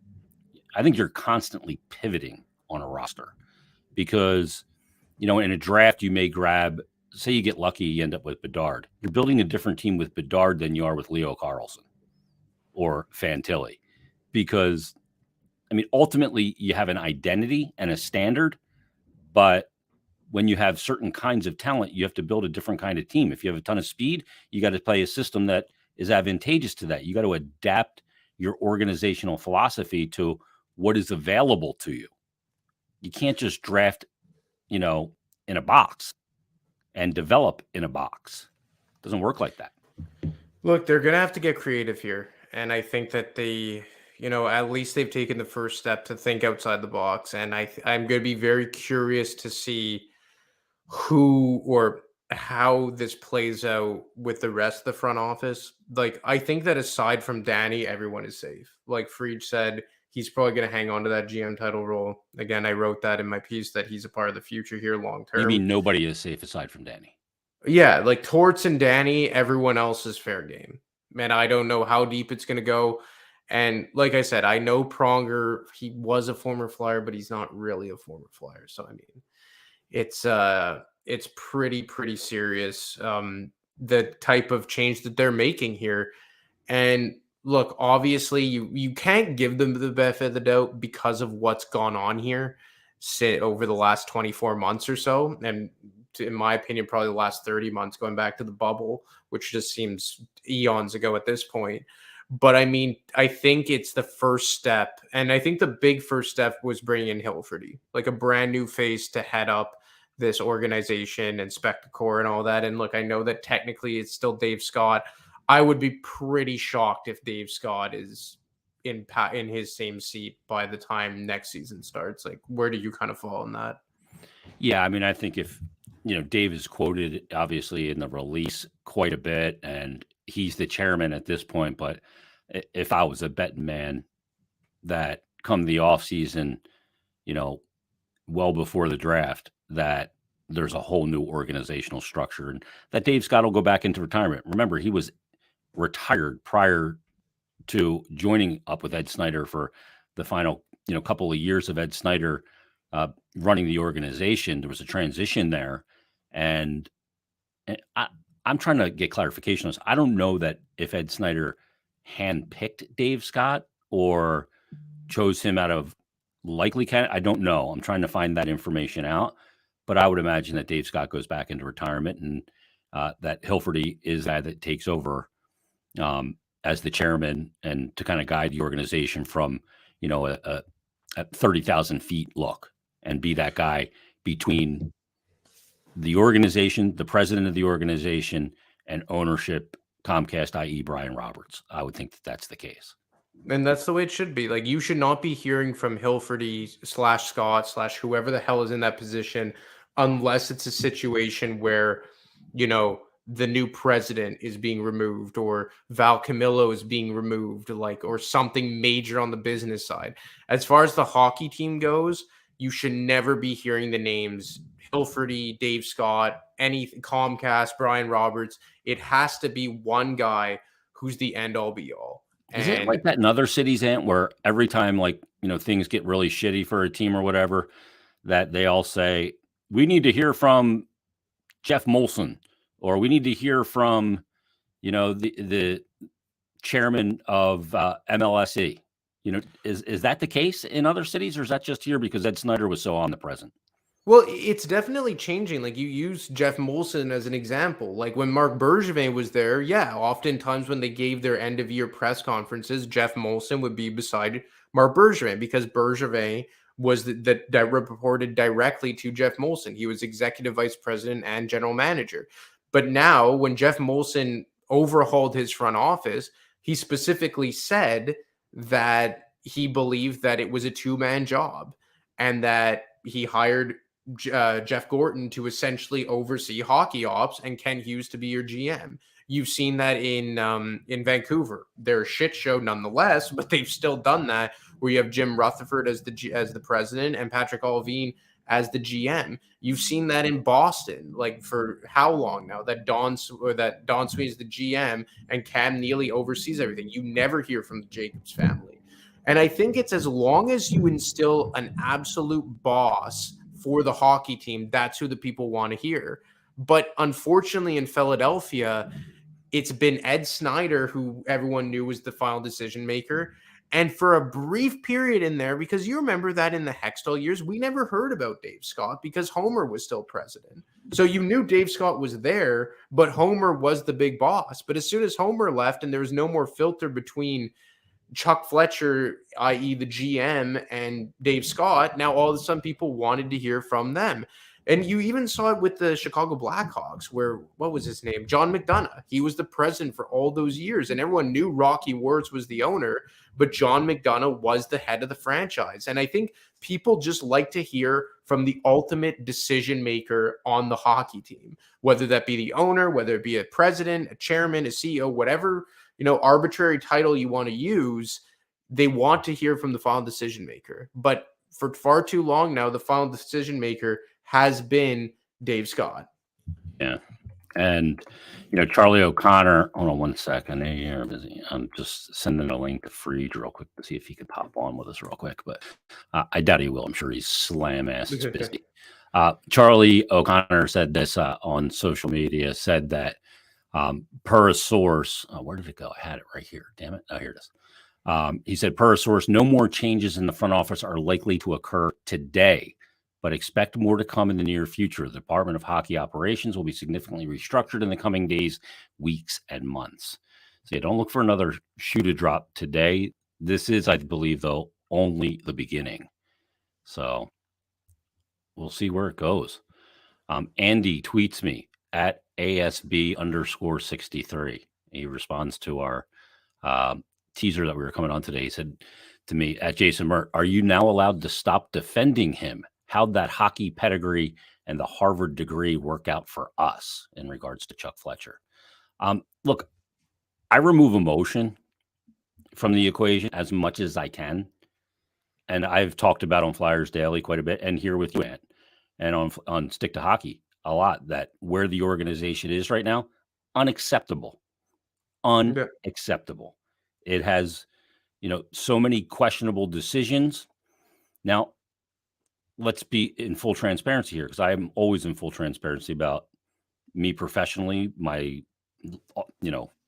I think you're constantly pivoting on a roster because – in a draft, you may grab, say you get lucky, you end up with Bedard. You're building a different team with Bedard than you are with Leo Carlsson or Fantilli because, ultimately you have an identity and a standard, but when you have certain kinds of talent, you have to build a different kind of team. If you have a ton of speed, you got to play a system that is advantageous to that. You got to adapt your organizational philosophy to what is available to you. You can't just draft in a box and develop in a box. It doesn't work like that. Look, they're going to have to get creative here. And I think that at least they've taken the first step to think outside the box. And I'm going to be very curious to see who or how this plays out with the rest of the front office. Like, I think that aside from Danny, everyone is safe. Like Fried said, he's probably going to hang on to that GM title role. Again, I wrote that in my piece that he's a part of the future here long term. You mean nobody is safe aside from Danny? Yeah, like Torts and Danny, everyone else is fair game. Man, I don't know how deep it's going to go. And like I said, I know Pronger, he was a former Flyer, but he's not really a former Flyer. So, it's pretty serious, the type of change that they're making here. And look, obviously, you can't give them the benefit of the doubt because of what's gone on here over the last 24 months or so. And in my opinion, probably the last 30 months going back to the bubble, which just seems eons ago at this point. But I think it's the first step. And I think the big first step was bringing in Hilferty, like a brand new face to head up this organization and Spectacor and all that. And look, I know that technically it's still Dave Scott. I would be pretty shocked if Dave Scott is in his same seat by the time next season starts. Like, where do you kind of fall on that? Yeah, I think if, Dave is quoted obviously in the release quite a bit, and he's the chairman at this point. But if I was a betting man, that come the offseason, well before the draft, that there's a whole new organizational structure and that Dave Scott will go back into retirement. Remember, he was retired prior to joining up with Ed Snyder for the final, couple of years of Ed Snyder running the organization. There was a transition there, and I'm trying to get clarification on this. I don't know that if Ed Snyder handpicked Dave Scott or chose him out of likely candidate. I don't know. I'm trying to find that information out, but I would imagine that Dave Scott goes back into retirement and that Hilferty is that takes over as the chairman and to kind of guide the organization from, a 30,000 feet look and be that guy between the organization, the president of the organization, and ownership, Comcast, i.e. Brian Roberts. I would think that that's the case. And that's the way it should be. Like, you should not be hearing from Hilferty /Scott/ whoever the hell is in that position unless it's a situation where, the new president is being removed or Val Camillo is being removed, or something major on the business side. As far as the hockey team goes, you should never be hearing the names Hilferty, Dave Scott, Comcast, Brian Roberts. It has to be one guy who's the end all be all. Is it like that in other cities, Ant, where every time things get really shitty for a team or whatever, that they all say, we need to hear from Jeff Molson, or we need to hear from, the chairman of MLSE. Is that the case in other cities, or is that just here because Ed Snyder was so omnipresent? Well, it's definitely changing. Like you use Jeff Molson as an example. Like when Marc Bergevin was there, yeah, oftentimes when they gave their end of year press conferences, Jeff Molson would be beside Marc Bergevin because Bergevin was that reported directly to Jeff Molson. He was executive vice president and general manager. But now, when Jeff Molson overhauled his front office, he specifically said that he believed that it was a two-man job and that he hired Jeff Gorton to essentially oversee hockey ops and Ken Hughes to be your GM. You've seen that in Vancouver. They're a shit show nonetheless, but they've still done that. Where you have Jim Rutherford as the president and Patrick Allvin as the GM. You've seen that in Boston, like for how long now? That Don Sweeney is the GM and Cam Neely oversees everything. You never hear from the Jacobs family. And I think it's as long as you instill an absolute boss for the hockey team, that's who the people want to hear. But unfortunately, in Philadelphia, it's been Ed Snyder, who everyone knew was the final decision maker. And for a brief period in there, because you remember that in the Hextall years, we never heard about Dave Scott because Homer was still president. So you knew Dave Scott was there, but Homer was the big boss. But as soon as Homer left and there was no more filter between Chuck Fletcher, i.e. the GM, and Dave Scott, now all of a sudden people wanted to hear from them. And you even saw it with the Chicago Blackhawks where, what was his name? John McDonough. He was the president for all those years, and everyone knew Rocky Wirtz was the owner, but John McDonough was the head of the franchise. And I think people just like to hear from the ultimate decision maker on the hockey team, whether that be the owner, whether it be a president, a chairman, a CEO, whatever, arbitrary title you want to use. They want to hear from the final decision maker. But for far too long now, the final decision maker has been Dave Scott. Yeah. And, Charlie O'Connor, hold on one second. You're busy. I'm just sending a link to Freed real quick to see if he can pop on with us real quick. But I doubt he will. I'm sure he's slam ass busy. Charlie O'Connor said this on social media, said that per a source, where did it go? I had it right here. Damn it. Oh, here it is. He said, per a source, no more changes in the front office are likely to occur today, but expect more to come in the near future. The Department of Hockey Operations will be significantly restructured in the coming days, weeks, and months. So don't look for another shoe to drop today. This is, I believe, though, only the beginning. So we'll see where it goes. Andy tweets me at ASB_63. He responds to our teaser that we were coming on today. He said to me, at Jason Mert, are you now allowed to stop defending him? How'd that hockey pedigree and the Harvard degree work out for us in regards to Chuck Fletcher? Look, I remove emotion from the equation as much as I can. And I've talked about on Flyers Daily quite a bit, and here with you, Ant, and on Stick to Hockey a lot, that where the organization is right now, unacceptable. Unacceptable. It has, so many questionable decisions. Now, let's be in full transparency here, because I am always in full transparency about me professionally, my,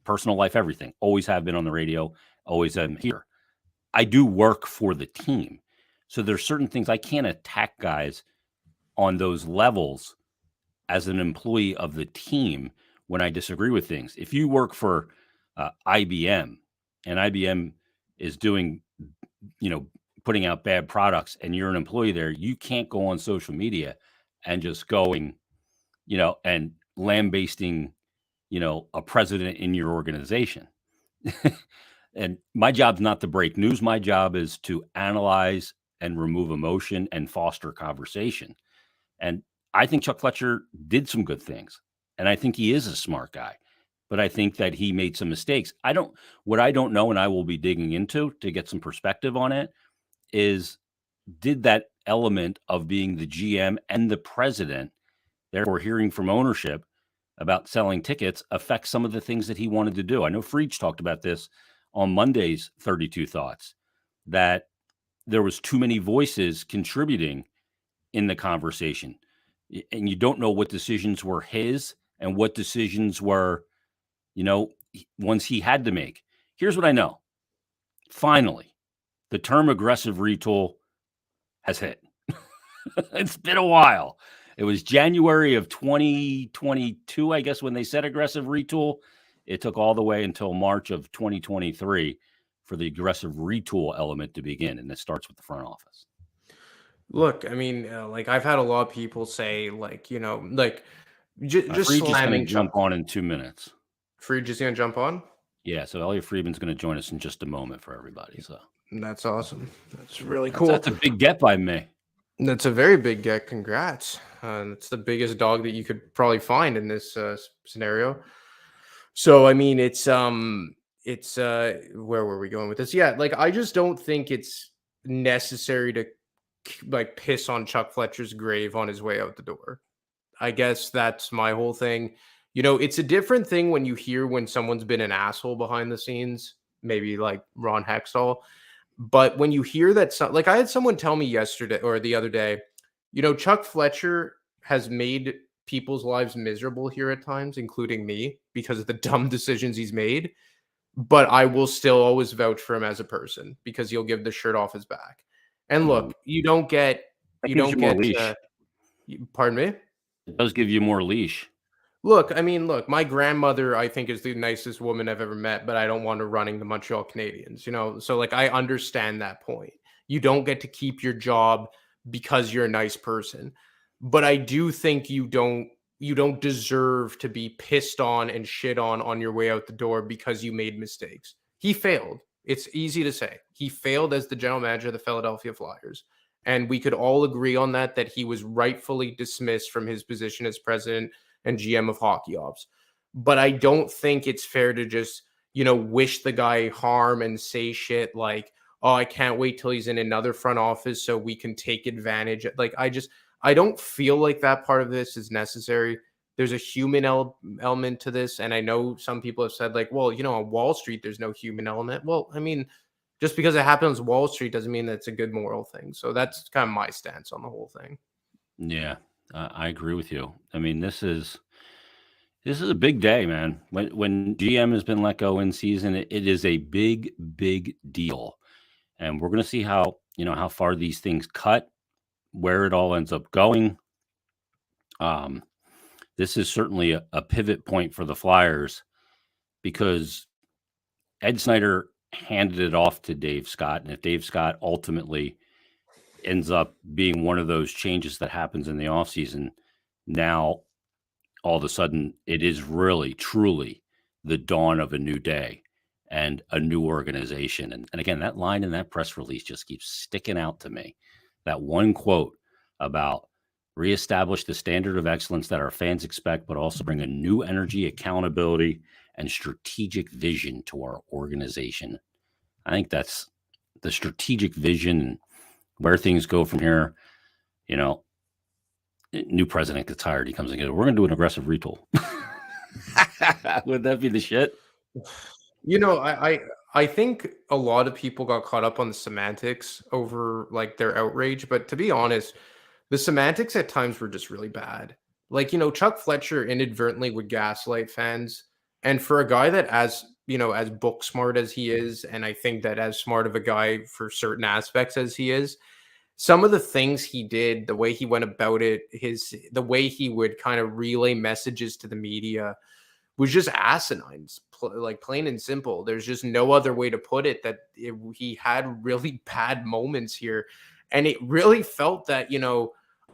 personal life, everything. Always have been on the radio, always am here. I do work for the team. So there's certain things I can't attack guys on those levels as an employee of the team when I disagree with things. If you work for IBM and IBM is doing, putting out bad products and you're an employee there, you can't go on social media and just going, and lambasting, a president in your organization. And my job's not to break news. My job is to analyze and remove emotion and foster conversation. And I think Chuck Fletcher did some good things. And I think he is a smart guy. But I think that he made some mistakes. What I don't know, and I will be digging into to get some perspective on it, is did that element of being the GM and the president, therefore hearing from ownership about selling tickets, affect some of the things that he wanted to do? I know Freach talked about this on Monday's 32 Thoughts, that there was too many voices contributing in the conversation. And you don't know what decisions were his and what decisions were, ones he had to make. Here's what I know. Finally, the term aggressive retool has hit. It's been a while. It was January of 2022, I guess, when they said aggressive retool. It took all the way until March of 2023 for the aggressive retool element to begin, and it starts with the front office. Look, I mean, like I've had a lot of people say, like, like just Fried's going slamming to jump on in 2 minutes. Fried just going to jump on? Yeah, so Elliotte Friedman's going to join us in just a moment for everybody. So that's awesome. That's really cool. That's a big get by me. That's a very big get. Congrats. It's the biggest dog that you could probably find in this scenario. So, I mean, it's where were we going with this? Yeah, like I just don't think it's necessary to like piss on Chuck Fletcher's grave on his way out the door. I guess that's my whole thing. It's a different thing when you hear when someone's been an asshole behind the scenes, maybe like Ron Hextall. But when you hear that, like I had someone tell me yesterday or the other day, Chuck Fletcher has made people's lives miserable here at times, including me, because of the dumb decisions he's made. But I will still always vouch for him as a person because he'll give the shirt off his back. And look, pardon me? It does give you more leash. Look, my grandmother, I think, is the nicest woman I've ever met, but I don't want her running the Montreal Canadiens, So, like, I understand that point. You don't get to keep your job because you're a nice person. But I do think you don't deserve to be pissed on and shit on your way out the door because you made mistakes. He failed. It's easy to say. He failed as the general manager of the Philadelphia Flyers. And we could all agree on that he was rightfully dismissed from his position as president and GM of hockey ops. But I don't think it's fair to just, wish the guy harm and say shit like, oh, I can't wait till he's in another front office so we can take advantage. Like, I don't feel like that part of this is necessary. There's a human element to this. And I know some people have said like, well, on Wall Street, there's no human element. Well, I mean, just because it happens on Wall Street doesn't mean that it's a good moral thing. So that's kind of my stance on the whole thing. Yeah, I agree with you. I mean, this is a big day, man. When GM has been let go in season, it is a big, big deal. And we're going to see how far these things cut, where it all ends up going. This is certainly a pivot point for the Flyers because Ed Snyder handed it off to Dave Scott. And if Dave Scott ultimately ends up being one of those changes that happens in the offseason, now all of a sudden it is really, truly the dawn of a new day and a new organization. And again, that line in that press release just keeps sticking out to me. That one quote about reestablish the standard of excellence that our fans expect, but also bring a new energy, accountability, and strategic vision to our organization. I think that's the strategic vision and where things go from here. New president gets hired, he comes and goes, we're going to do an aggressive retool. Would that be the shit? I think a lot of people got caught up on the semantics over like their outrage, but to be honest, the semantics at times were just really bad. Like, Chuck Fletcher inadvertently would gaslight fans. And for a guy that as book smart as he is, and I think that as smart of a guy for certain aspects as he is, some of the things he did, the way he went about it, the way he would kind of relay messages to the media was just asinine, like plain and simple. There's just no other way to put it that he had really bad moments here. And it really felt that,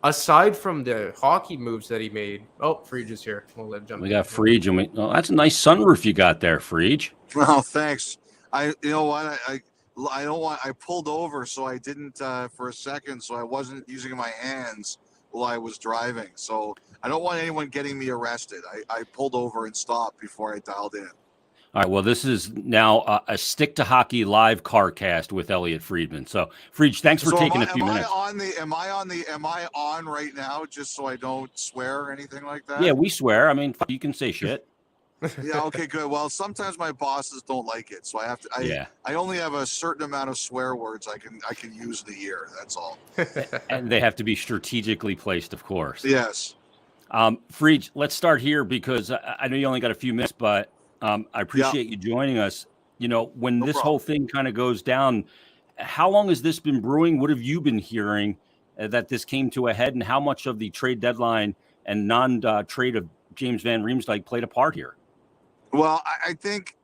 aside from the hockey moves that he made. Oh, Friedge is here. We'll let him jump. We got Friedge, and that's a nice sunroof you got there, Friedge. Oh, thanks. You know what? I don't want. I pulled over, so I didn't for a second, so I wasn't using my hands while I was driving. So I don't want anyone getting me arrested. I pulled over and stopped before I dialed in. All right. Well, this is now a Stick to Hockey live car cast with Elliotte Friedman. So, Friedge, thanks for taking a few minutes. Am I on right now? Just so I don't swear or anything like that. Yeah, we swear. I mean, you can say shit. Yeah. Okay. Good. Well, sometimes my bosses don't like it, so I have to. I only have a certain amount of swear words I can use in a year. That's all. And they have to be strategically placed, of course. Yes. Friedge, let's start here because I know you only got a few minutes, but I appreciate you joining us. When this whole thing kind of goes down, how long has this been brewing? What have you been hearing? that this came to a head, and how much of the trade deadline and non-trade of James Van Riemsdyk played a part here? Well, I think,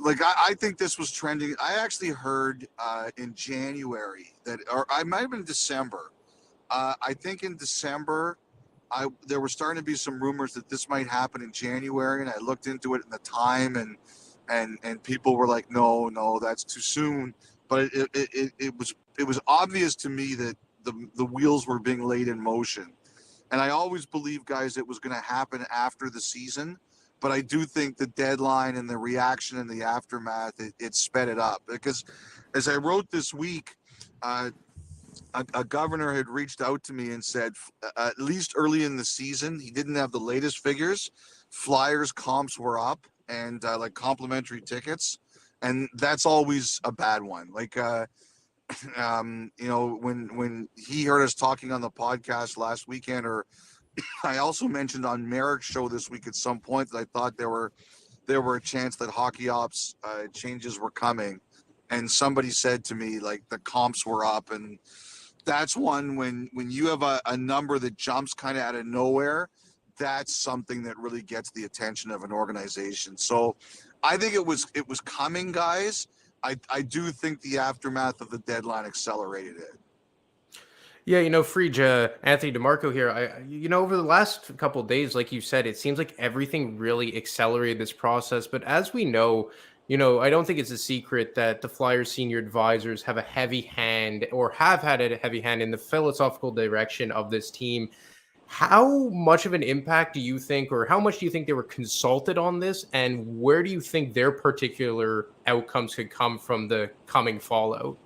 I think this was trending. I actually heard in January that, or I might have been December. I think in December, there were starting to be some rumors that this might happen in January, and I looked into it in the time, and people were like, no, that's too soon. But it was obvious to me that the wheels were being laid in motion. And I always believed, guys, it was going to happen after the season. But I do think the deadline and the reaction and the aftermath, it sped it up. Because as I wrote this week, a governor had reached out to me and said, at least early in the season, he didn't have the latest figures. Flyers comps were up, and like complimentary tickets. And that's always a bad one. Like, when he heard us talking on the podcast last weekend, or I also mentioned on Merrick's show this week at some point that I thought there were a chance that hockey ops changes were coming, and somebody said to me like the comps were up, and that's one when you have a number that jumps kind of out of nowhere, that's something that really gets the attention of an organization. So I think it was coming, guys. I do think the aftermath of the deadline accelerated it. Yeah, Friedge, Anthony DeMarco here. Over the last couple of days, like you said, it seems like everything really accelerated this process. But as we know, I don't think it's a secret that the Flyers senior advisors have a heavy hand, or have had a heavy hand, in the philosophical direction of this team. How much of an impact do you think, or how much do you think they were consulted on this? And where do you think their particular outcomes could come from the coming fallout?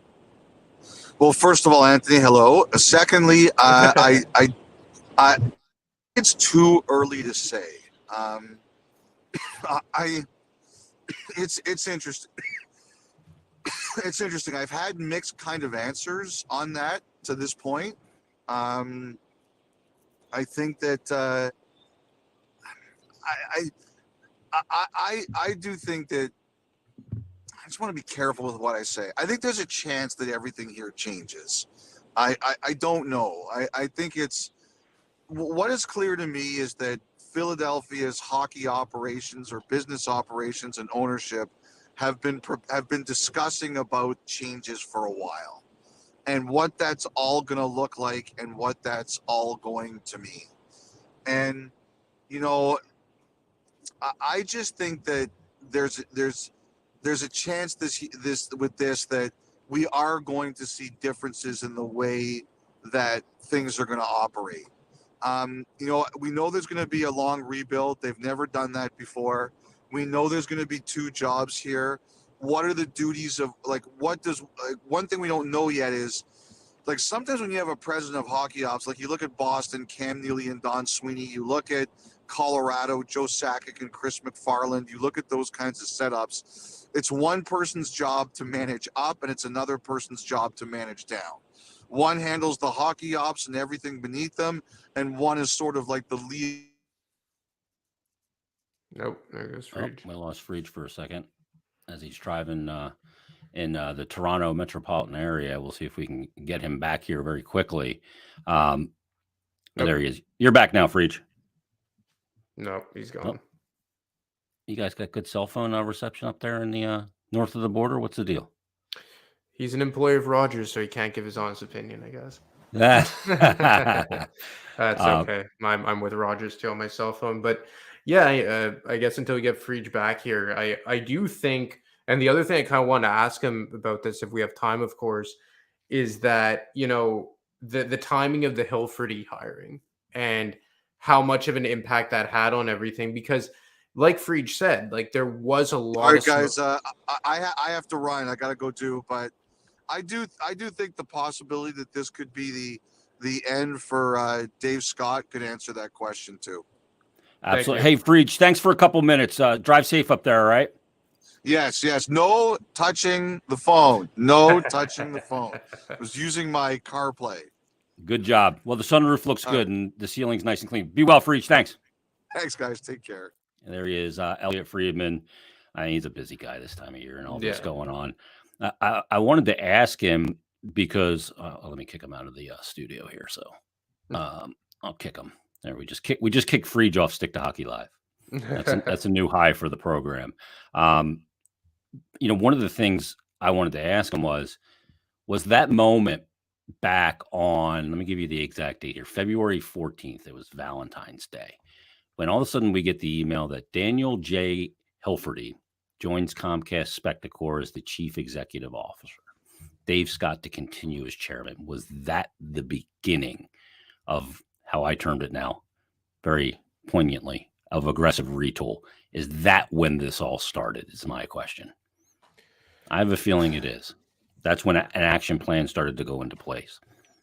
Well, first of all, Anthony, hello. Secondly, I it's too early to say. It's interesting. It's interesting. I've had mixed kind of answers on that to this point. I think that I do think that I just want to be careful with what I say. I think there's a chance that everything here changes. I don't know. I think it's what is clear to me is that Philadelphia's hockey operations or business operations and ownership have been discussing about changes for a while, and what that's all going to look like and what that's all going to mean. And I just think that there's a chance that we are going to see differences in the way that things are going to operate. We know there's going to be a long rebuild. They've never done that before. We know there's going to be two jobs here. What are the duties of, one thing we don't know yet is, sometimes when you have a president of hockey ops, you look at Boston, Cam Neely and Don Sweeney, you look at Colorado, Joe Sakic and Chris McFarland, you look at those kinds of setups, it's one person's job to manage up and it's another person's job to manage down. One handles the hockey ops and everything beneath them, and one is sort of like the lead. Nope, there goes Friedge. We lost Friedge for a second as he's driving in the Toronto metropolitan area. We'll see if we can get him back here very quickly. There he is. You're back now, Friedge. No, he's gone. You guys got good cell phone reception up there in the north of the border? What's the deal? He's an employee of Rogers, so he can't give his honest opinion, I guess. That's okay. I'm with Rogers too on my cell phone. But yeah, I guess until we get Friedge back here, I do think, and the other thing I kind of want to ask him about this, if we have time, of course, is that, the timing of the Hilferty hiring and how much of an impact that had on everything. Because like Friedge said, there was a lot. All right, guys, I have to run. I got to go too, but I do think the possibility that this could be the end for Dave Scott could answer that question too. Absolutely. Hey, Friedge, thanks for a couple minutes. Drive safe up there, all right? Yes. No touching the phone. No touching the phone. I was using my CarPlay. Good job. Well, the sunroof looks good and the ceiling's nice and clean. Be well, Friedge. Thanks. Thanks, guys. Take care. And there he is, Elliotte Friedman. He's a busy guy this time of year and all this going on. I wanted to ask him, because let me kick him out of the studio here. So I'll kick him. There, we just kicked Friedge off Stick to Hockey Live. That's a new high for the program. One of the things I wanted to ask him was that moment back on, let me give you the exact date here, February 14th. It was Valentine's Day, when all of a sudden we get the email that Daniel J. Hilferty joins Comcast Spectacor as the chief executive officer. Dave Scott to continue as chairman. Was that the beginning of how I termed it now very poignantly of aggressive retool? Is that when this all started? Is my question. I have a feeling it is. That's when an action plan started to go into place.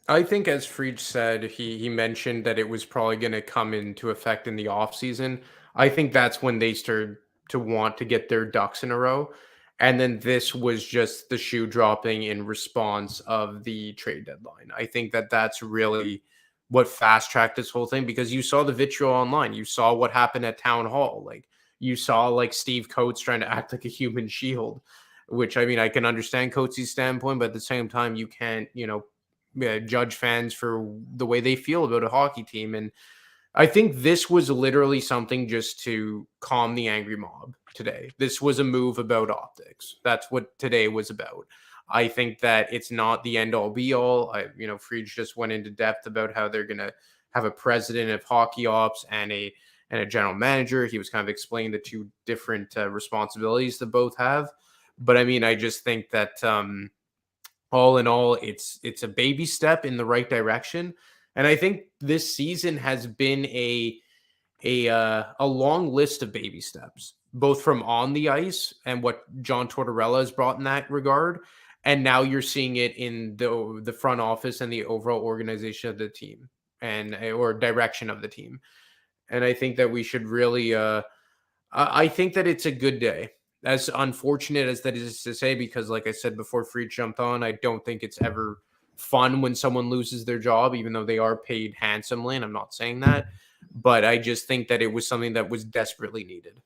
I think, as Friedge said, he mentioned that it was probably going to come into effect in the offseason. I think that's when they started to want to get their ducks in a row. And then this was just the shoe dropping in response of the trade deadline. I think that that's really what fast-tracked this whole thing, because you saw the vitriol online. You saw what happened at Town Hall. Like, you saw, like, Steve Coates trying to act like a human shield, which, I mean, I can understand Coates' standpoint, but at the same time, you can't, judge fans for the way they feel about a hockey team. And I think this was literally something just to calm the angry mob today. This was a move about optics. That's what today was about. I think that it's not the end all be all. Friedge just went into depth about how they're going to have a president of hockey ops and a general manager. He was kind of explaining the two different responsibilities that both have. But I mean, I just think that all in all, it's a baby step in the right direction. And I think this season has been a long list of baby steps, both from on the ice and what John Tortorella has brought in that regard. And now you're seeing it in the front office and the overall organization of the team or direction of the team. And I think that we should really, I think that it's a good day. As unfortunate as that is to say, because like I said before Friedge jumped on, I don't think it's ever fun when someone loses their job, even though they are paid handsomely. And I'm not saying that, but I just think that it was something that was desperately needed.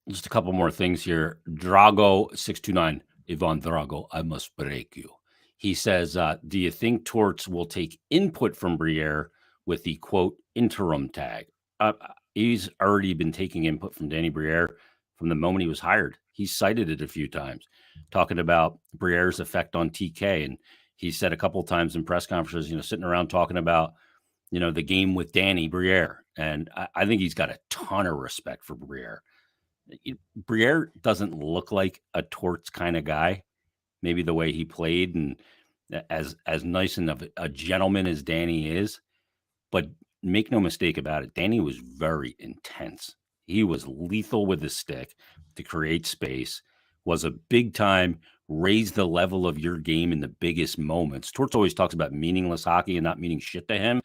Just a couple more things here. Drago629, Ivan Drago, I must break you. He says, do you think Torts will take input from Briere with the quote interim tag? He's already been taking input from Danny Briere from the moment he was hired. He cited it a few times, talking about Briere's effect on TK. And he said a couple of times in press conferences, sitting around talking about, the game with Danny Briere. And I think he's got a ton of respect for Briere. Briere doesn't look like a Torts kind of guy, maybe the way he played and as nice and of a gentleman as Danny is. But make no mistake about it, Danny was very intense. He was lethal with the stick to create space, was a big time, raise the level of your game in the biggest moments. Torts always talks about meaningless hockey and not meaning shit to him.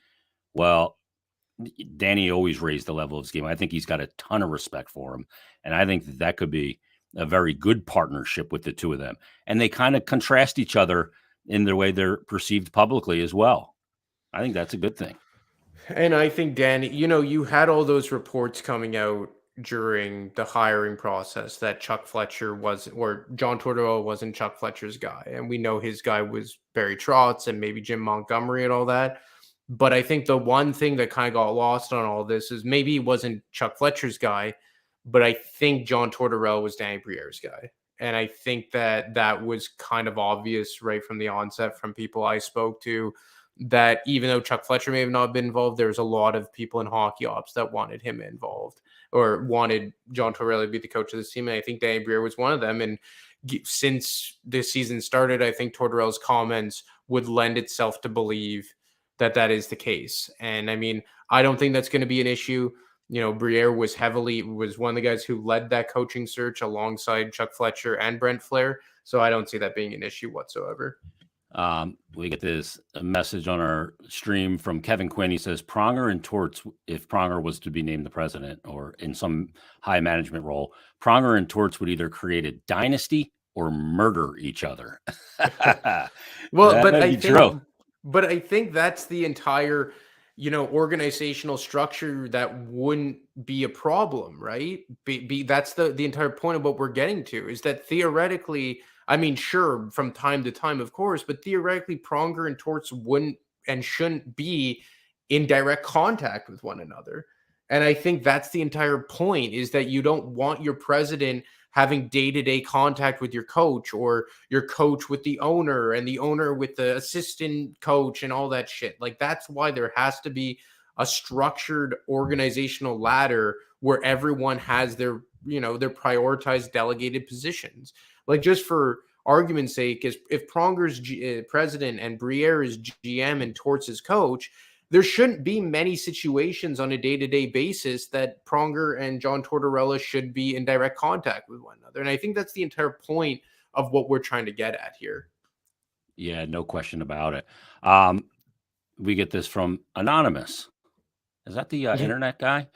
Well, Danny always raised the level of his game. I think he's got a ton of respect for him. And I think that could be a very good partnership with the two of them. And they kind of contrast each other in the way they're perceived publicly as well. I think that's a good thing. And I think, Danny, you had all those reports coming out during the hiring process that Chuck Fletcher or John Tortorella wasn't Chuck Fletcher's guy. And we know his guy was Barry Trotz and maybe Jim Montgomery and all that. But I think the one thing that kind of got lost on all this is maybe he wasn't Chuck Fletcher's guy, but I think John Tortorella was Danny Briere's guy. And I think that was kind of obvious right from the onset from people I spoke to, that even though Chuck Fletcher may have not been involved, there's a lot of people in hockey ops that wanted him involved or wanted John Tortorella to be the coach of this team. And I think Danny Briere was one of them. And since this season started, I think Tortorella's comments would lend itself to believe that is the case. And I mean, I don't think that's going to be an issue. Briere was one of the guys who led that coaching search alongside Chuck Fletcher and Brent Flair. So I don't see that being an issue whatsoever. We get this message on our stream from Kevin Quinn. He says Pronger and Torts, if Pronger was to be named the president or in some high management role, Pronger and Torts would either create a dynasty or murder each other. Well, but I think that's the entire, organizational structure that wouldn't be a problem, right? That's the entire point of what we're getting to, is that theoretically, I mean, sure, from time to time, of course, but theoretically, Pronger and Torts wouldn't and shouldn't be in direct contact with one another. And I think that's the entire point, is that you don't want your president having day-to-day contact with your coach, or your coach with the owner, and the owner with the assistant coach, and all that shit. Like, that's why there has to be a structured organizational ladder where everyone has their, their prioritized delegated positions. Like, just for argument's sake, is if Pronger's president and Briere is GM and Torts is coach, there shouldn't be many situations on a day-to-day basis that Pronger and John Tortorella should be in direct contact with one another. And I think that's the entire point of what we're trying to get at here. Yeah, no question about it. We get this from Anonymous. Is that the internet guy?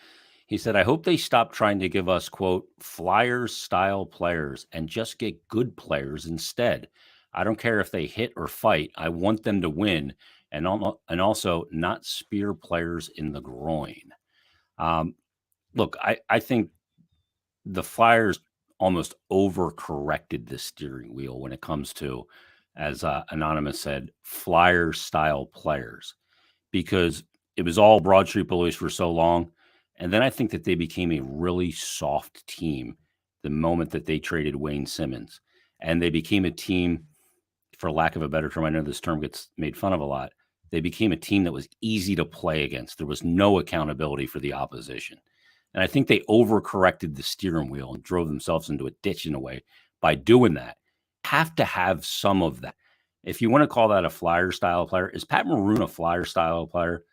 He said, I hope they stop trying to give us, quote, Flyers-style players and just get good players instead. I don't care if they hit or fight. I want them to win, and also not spear players in the groin. Look, I think the Flyers almost overcorrected the steering wheel when it comes to, as Anonymous said, Flyers-style players, because it was all Broad Street Bullies for so long. And then I think that they became a really soft team the moment that they traded Wayne Simmons. And they became a team, for lack of a better term, I know this term gets made fun of a lot, they became a team that was easy to play against. There was no accountability for the opposition. And I think they overcorrected the steering wheel and drove themselves into a ditch in a way by doing that. Have to have some of that. If you want to call that a Flyer-style player, is Pat Maroon a Flyer-style player?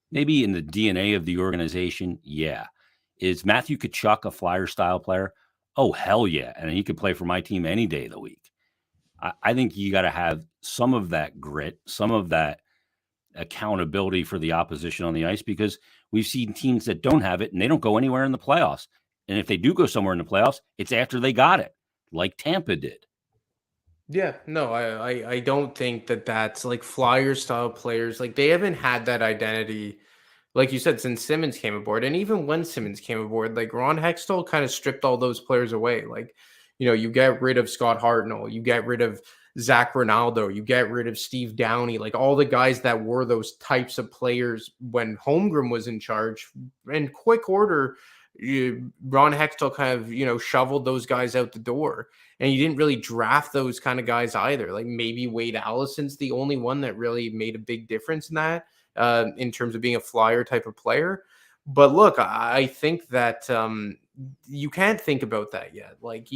Maybe in the DNA of the organization, yeah. Is Matthew Tkachuk a Flyer-style player? Oh, hell yeah. And he could play for my team any day of the week. I think you got to have some of that grit, some of that accountability for the opposition on the ice, because we've seen teams that don't have it and they don't go anywhere in the playoffs. And if they do go somewhere in the playoffs, it's after they got it, like Tampa did. Yeah, no, I don't think that that's like Flyer-style players. Like, they haven't had that identity, like you said, since Simmons came aboard. And even when Simmons came aboard, like, Ron Hextall kind of stripped all those players away. Like, you get rid of Scott Hartnell, you get rid of Zach Ronaldo, you get rid of Steve Downey, like all the guys that were those types of players when Holmgren was in charge. In quick order, Ron Hextall kind of, shoveled those guys out the door. And you didn't really draft those kind of guys either. Like, maybe Wade Allison's the only one that really made a big difference in that, in terms of being a Flyer type of player. But look, I think that you can't think about that yet. Like,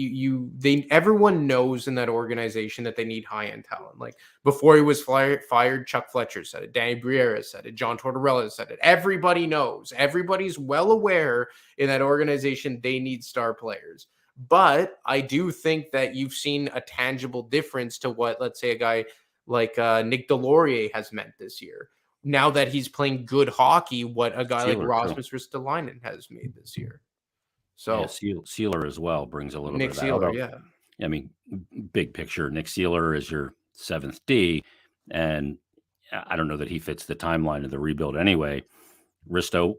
everyone knows in that organization that they need high-end talent. Like, before he was fired, Chuck Fletcher said it, Danny Briere said it, John Tortorella said it. Everybody knows. Everybody's well aware in that organization they need star players. But I do think that you've seen a tangible difference to what, let's say, a guy like Nick Delorier has meant this year. Now that he's playing good hockey, what a guy like Rasmus Ristolainen has made this year. So yeah, Sealer as well brings a little Nick bit of Sealer, that. I mean, big picture, Nick Sealer is your seventh D, and I don't know that he fits the timeline of the rebuild anyway. Risto,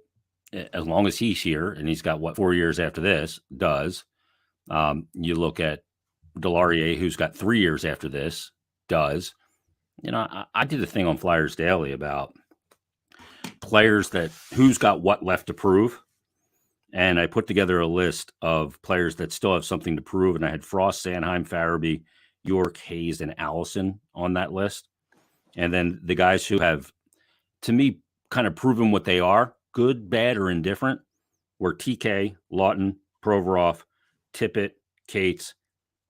as long as he's here, and he's got 4 years after this, does. You look at Delorier, who's got 3 years after this, does. I did a thing on Flyers Daily about players who's got what left to prove. And I put together a list of players that still have something to prove. And I had Frost, Sanheim, Farabee, York, Hayes, and Allison on that list. And then the guys who have, to me, kind of proven what they are, good, bad, or indifferent, were TK, Lawton, Provorov, Tippett, Cates,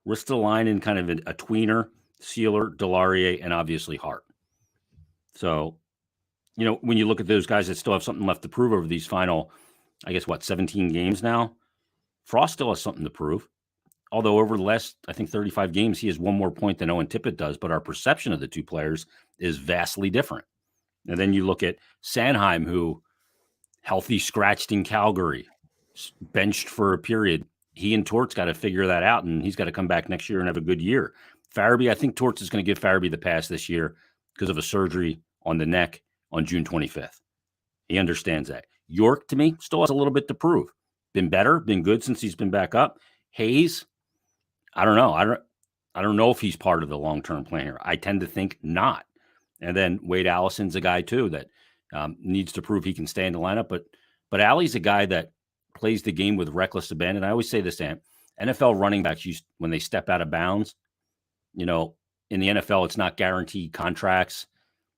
Ristolainen, kind of a tweener, Sealer, Delorier, and obviously Hart. So, when you look at those guys that still have something left to prove over these final, 17 games now, Frost still has something to prove. Although over the last, 35 games, he has one more point than Owen Tippett does, but our perception of the two players is vastly different. And then you look at Sanheim, who healthy scratched in Calgary, benched for a period. He and Torts got to figure that out, and he's got to come back next year and have a good year. Farabee, I think Torts is going to give Farabee the pass this year because of a surgery on the neck on June 25th. He understands that. York, to me, still has a little bit to prove. Been better, been good since he's been back up. Hayes, I don't know. I don't know if he's part of the long-term plan here. I tend to think not. And then Wade Allison's a guy too that needs to prove he can stay in the lineup. But Allie's a guy that plays the game with reckless abandon. I always say this, Ant. NFL running backs, when they step out of bounds, in the NFL, it's not guaranteed contracts,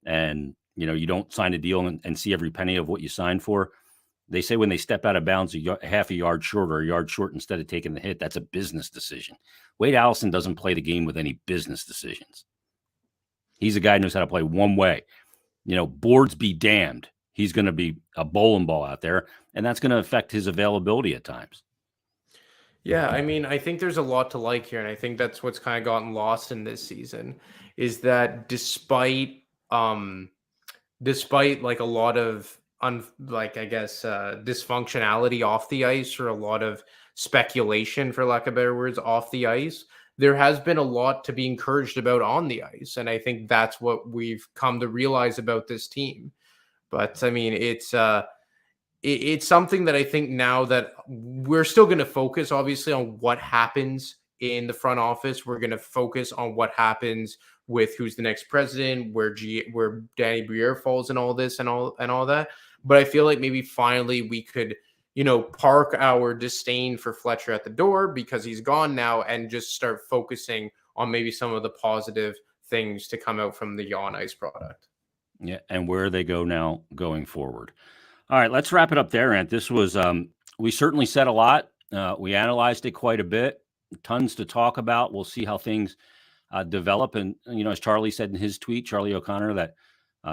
and you don't sign a deal and see every penny of what you signed for. They say when they step out of bounds half a yard short or a yard short instead of taking the hit, that's a business decision. Wade Allison doesn't play the game with any business decisions. He's a guy who knows how to play one way. Boards be damned. He's going to be a bowling ball out there, and that's going to affect his availability at times. Yeah, I mean, I think there's a lot to like here, and I think that's what's kind of gotten lost in this season is that despite like a lot of dysfunctionality off the ice or a lot of speculation, for lack of better words, off the ice, there has been a lot to be encouraged about on the ice. And I think that's what we've come to realize about this team. But I mean, it's something that I think now that we're still going to focus, obviously, on what happens in the front office. We're going to focus on what happens with who's the next president, where Danny Briere falls in all this and all that. But I feel like maybe finally we could, park our disdain for Fletcher at the door because he's gone now and just start focusing on maybe some of the positive things to come out from the on ice product. Yeah, and where they go now going forward. All right, let's wrap it up there, Ant. This was, we certainly said a lot. We analyzed it quite a bit. Tons to talk about. We'll see how things develop. And, as Charlie said in his tweet, Charlie O'Connor, that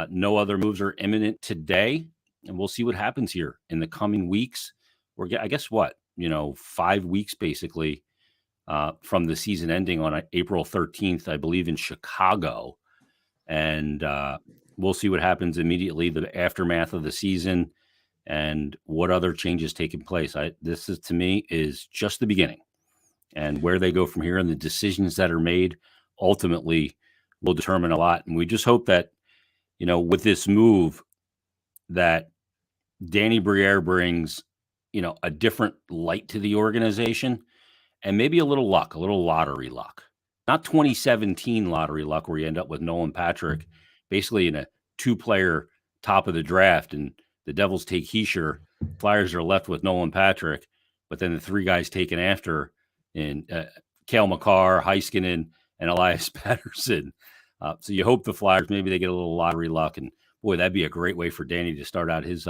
no other moves are imminent today. And we'll see what happens here in the coming weeks. I guess 5 weeks basically from the season ending on April 13th, I believe, in Chicago. And we'll see what happens immediately, the aftermath of the season and what other changes taking place. This is, to me, is just the beginning. And where they go from here and the decisions that are made ultimately will determine a lot. And we just hope that, with this move, that Danny Briere brings, a different light to the organization and maybe a little luck, a little lottery luck. Not 2017 lottery luck where you end up with Nolan Patrick basically in a 2-player top of the draft and the Devils take Heischer. Flyers are left with Nolan Patrick, but then the 3 guys taken after in Cale Makar, Heiskanen, and Elias Pettersson. So you hope the Flyers, maybe they get a little lottery luck. And boy, that'd be a great way for Danny to start out his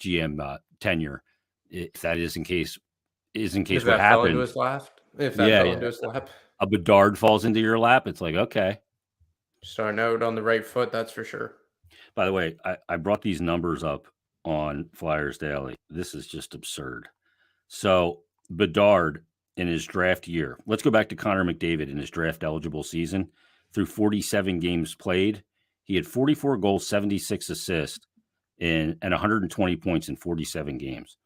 GM tenure. If that is in case what happened. Into his lap. If that fell into his lap. A Bedard falls into your lap, it's like, okay. Starting out on the right foot, that's for sure. By the way, I brought these numbers up on Flyers Daily. This is just absurd. So Bedard in his draft year, let's go back to Connor McDavid in his draft eligible season. Through 47 games played, he had 44 goals, 76 assists, and 120 points in 47 games.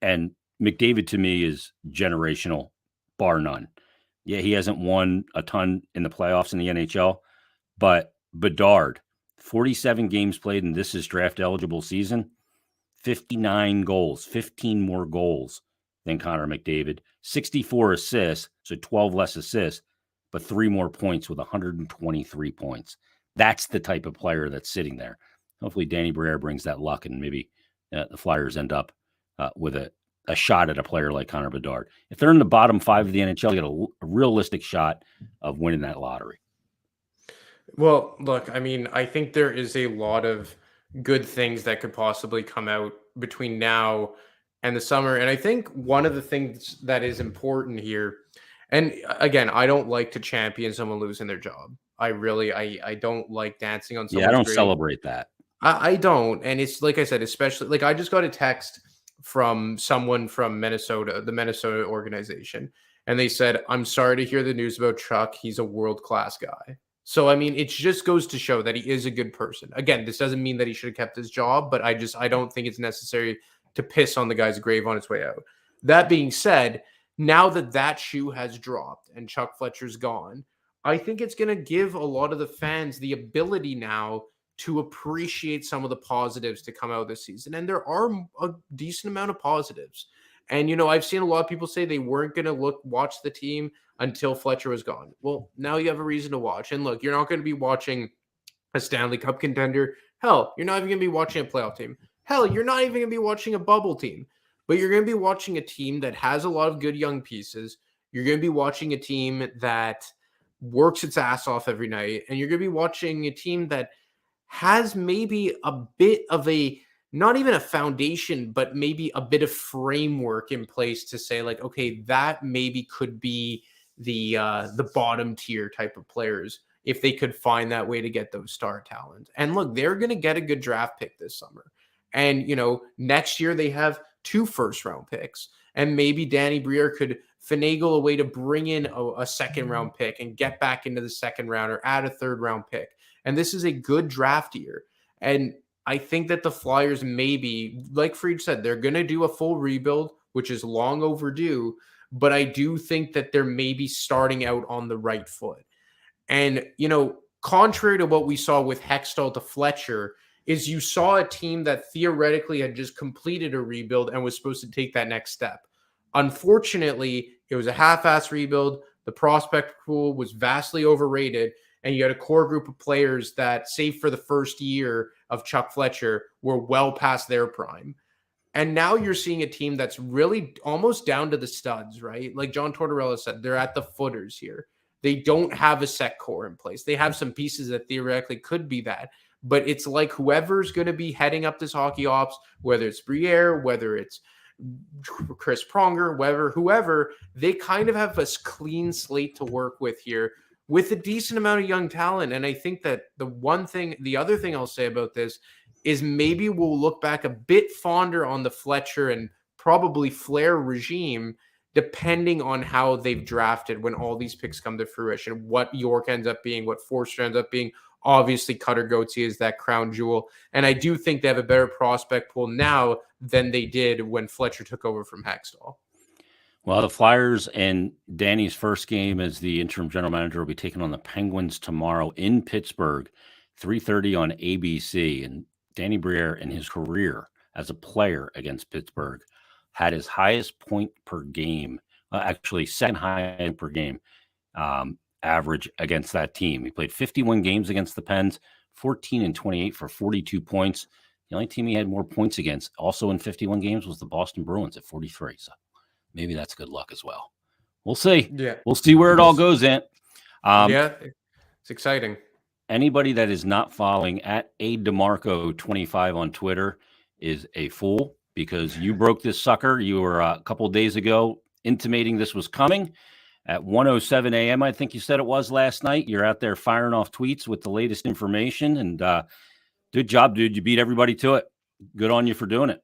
And McDavid to me is generational, bar none. Yeah, he hasn't won a ton in the playoffs in the NHL, but Bedard, 47 games played, and this is draft eligible season, 59 goals, 15 more goals than Connor McDavid, 64 assists, so 12 less assists, but 3 more points with 123 points. That's the type of player that's sitting there. Hopefully Danny Briere brings that luck, and maybe the Flyers end up with a shot at a player like Connor Bedard. If they're in the bottom 5 of the NHL, you get a realistic shot of winning that lottery. Well, look, I mean, I think there is a lot of good things that could possibly come out between now and the summer. And I think one of the things that is important here, and again, I don't like to champion someone losing their job. I don't like dancing on someone's I don't grave. celebrate that. I don't. And it's like I said, especially like I just got a text from someone from Minnesota, the Minnesota organization. And they said, I'm sorry to hear the news about Chuck. He's a world-class guy. So, I mean, it just goes to show that he is a good person. Again, this doesn't mean that he should have kept his job, but I don't think it's necessary to piss on the guy's grave on its way out. That being said, now that shoe has dropped and Chuck Fletcher's gone, I think it's going to give a lot of the fans the ability now to appreciate some of the positives to come out this season. And there are a decent amount of positives. And, I've seen a lot of people say they weren't going to watch the team until Fletcher was gone. Well, now you have a reason to watch. And look, you're not going to be watching a Stanley Cup contender. Hell, you're not even going to be watching a playoff team. Hell, you're not even going to be watching a bubble team. But you're going to be watching a team that has a lot of good young pieces. You're going to be watching a team that works its ass off every night. And you're going to be watching a team that has maybe a bit of a, not even a foundation, but maybe a bit of framework in place to say like, okay, that maybe could be the bottom tier type of players if they could find that way to get those star talent. And look, they're going to get a good draft pick this summer. And, you know, next year they have 2 first-round picks. And maybe Danny Briere could finagle a way to bring in a second-round pick and get back into the second round or add a third-round pick. And this is a good draft year. And I think that the Flyers maybe, like Fried said, they're going to do a full rebuild, which is long overdue. But I do think that they're maybe starting out on the right foot. And, you know, contrary to what we saw with Hextall to Fletcher, is you saw a team that theoretically had just completed a rebuild and was supposed to take that next step. Unfortunately, it was a half-ass rebuild. The prospect pool was vastly overrated, and you had a core group of players that, save for the first year of Chuck Fletcher, were well past their prime. And now you're seeing a team that's really almost down to the studs, right? Like John Tortorella said, they're at the footers here. They don't have a set core in place. They have some pieces that theoretically could be that. But it's like whoever's going to be heading up this hockey ops, whether it's Briere, whether it's Chris Pronger, whoever, they kind of have a clean slate to work with here with a decent amount of young talent. And I think that the other thing I'll say about this is maybe we'll look back a bit fonder on the Fletcher and probably Flair regime, depending on how they've drafted when all these picks come to fruition, what York ends up being, what Forster ends up being. Obviously, Cutter Gauthier is that crown jewel. And I do think they have a better prospect pool now than they did when Fletcher took over from Hextall. Well, the Flyers and Danny's first game as the interim general manager will be taking on the Penguins tomorrow in Pittsburgh, 3:30 on ABC. And Danny Briere in his career as a player against Pittsburgh had his highest point per game, actually second highest per game, average against that team. He played 51 games against the Pens, 14-28 for 42 points. The only team he had more points against, also in 51 games, was the Boston Bruins at 43. So maybe that's good luck as well. We'll see. Yeah. We'll see where it all goes, Ant. Yeah, it's exciting. Anybody that is not following at ADeMarco25 on Twitter is a fool, because you broke this sucker. You were a couple of days ago intimating this was coming. At 1:07 a.m., I think you said it was last night. You're out there firing off tweets with the latest information, and good job, dude. You beat everybody to it. Good on you for doing it.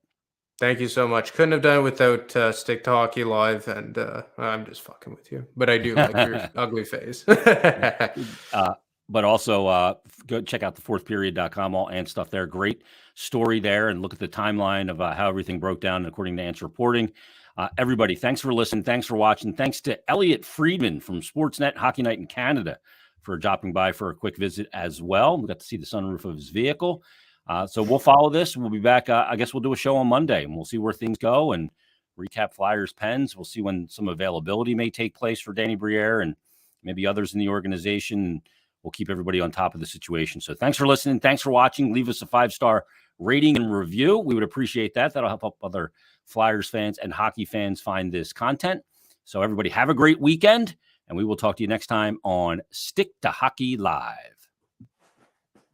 Thank you so much. Couldn't have done it without Stick to Hockey Live, and I'm just fucking with you. But I do like your ugly face. But also go check out thefourthperiod.com, all Ant stuff there. Great story there, and look at the timeline of how everything broke down according to Ant's reporting. Everybody, thanks for listening. Thanks for watching. Thanks to Elliotte Friedman from Sportsnet Hockey Night in Canada for dropping by for a quick visit as well. We got to see the sunroof of his vehicle. So we'll follow this. We'll be back. I guess we'll do a show on Monday, and we'll see where things go and recap Flyers Pens. We'll see when some availability may take place for Danny Briere and maybe others in the organization. We'll keep everybody on top of the situation. So thanks for listening. Thanks for watching. Leave us a 5-star rating and review. We would appreciate that. That'll help other Flyers fans and hockey fans find this content. So everybody have a great weekend, and we will talk to you next time on Stick to Hockey Live.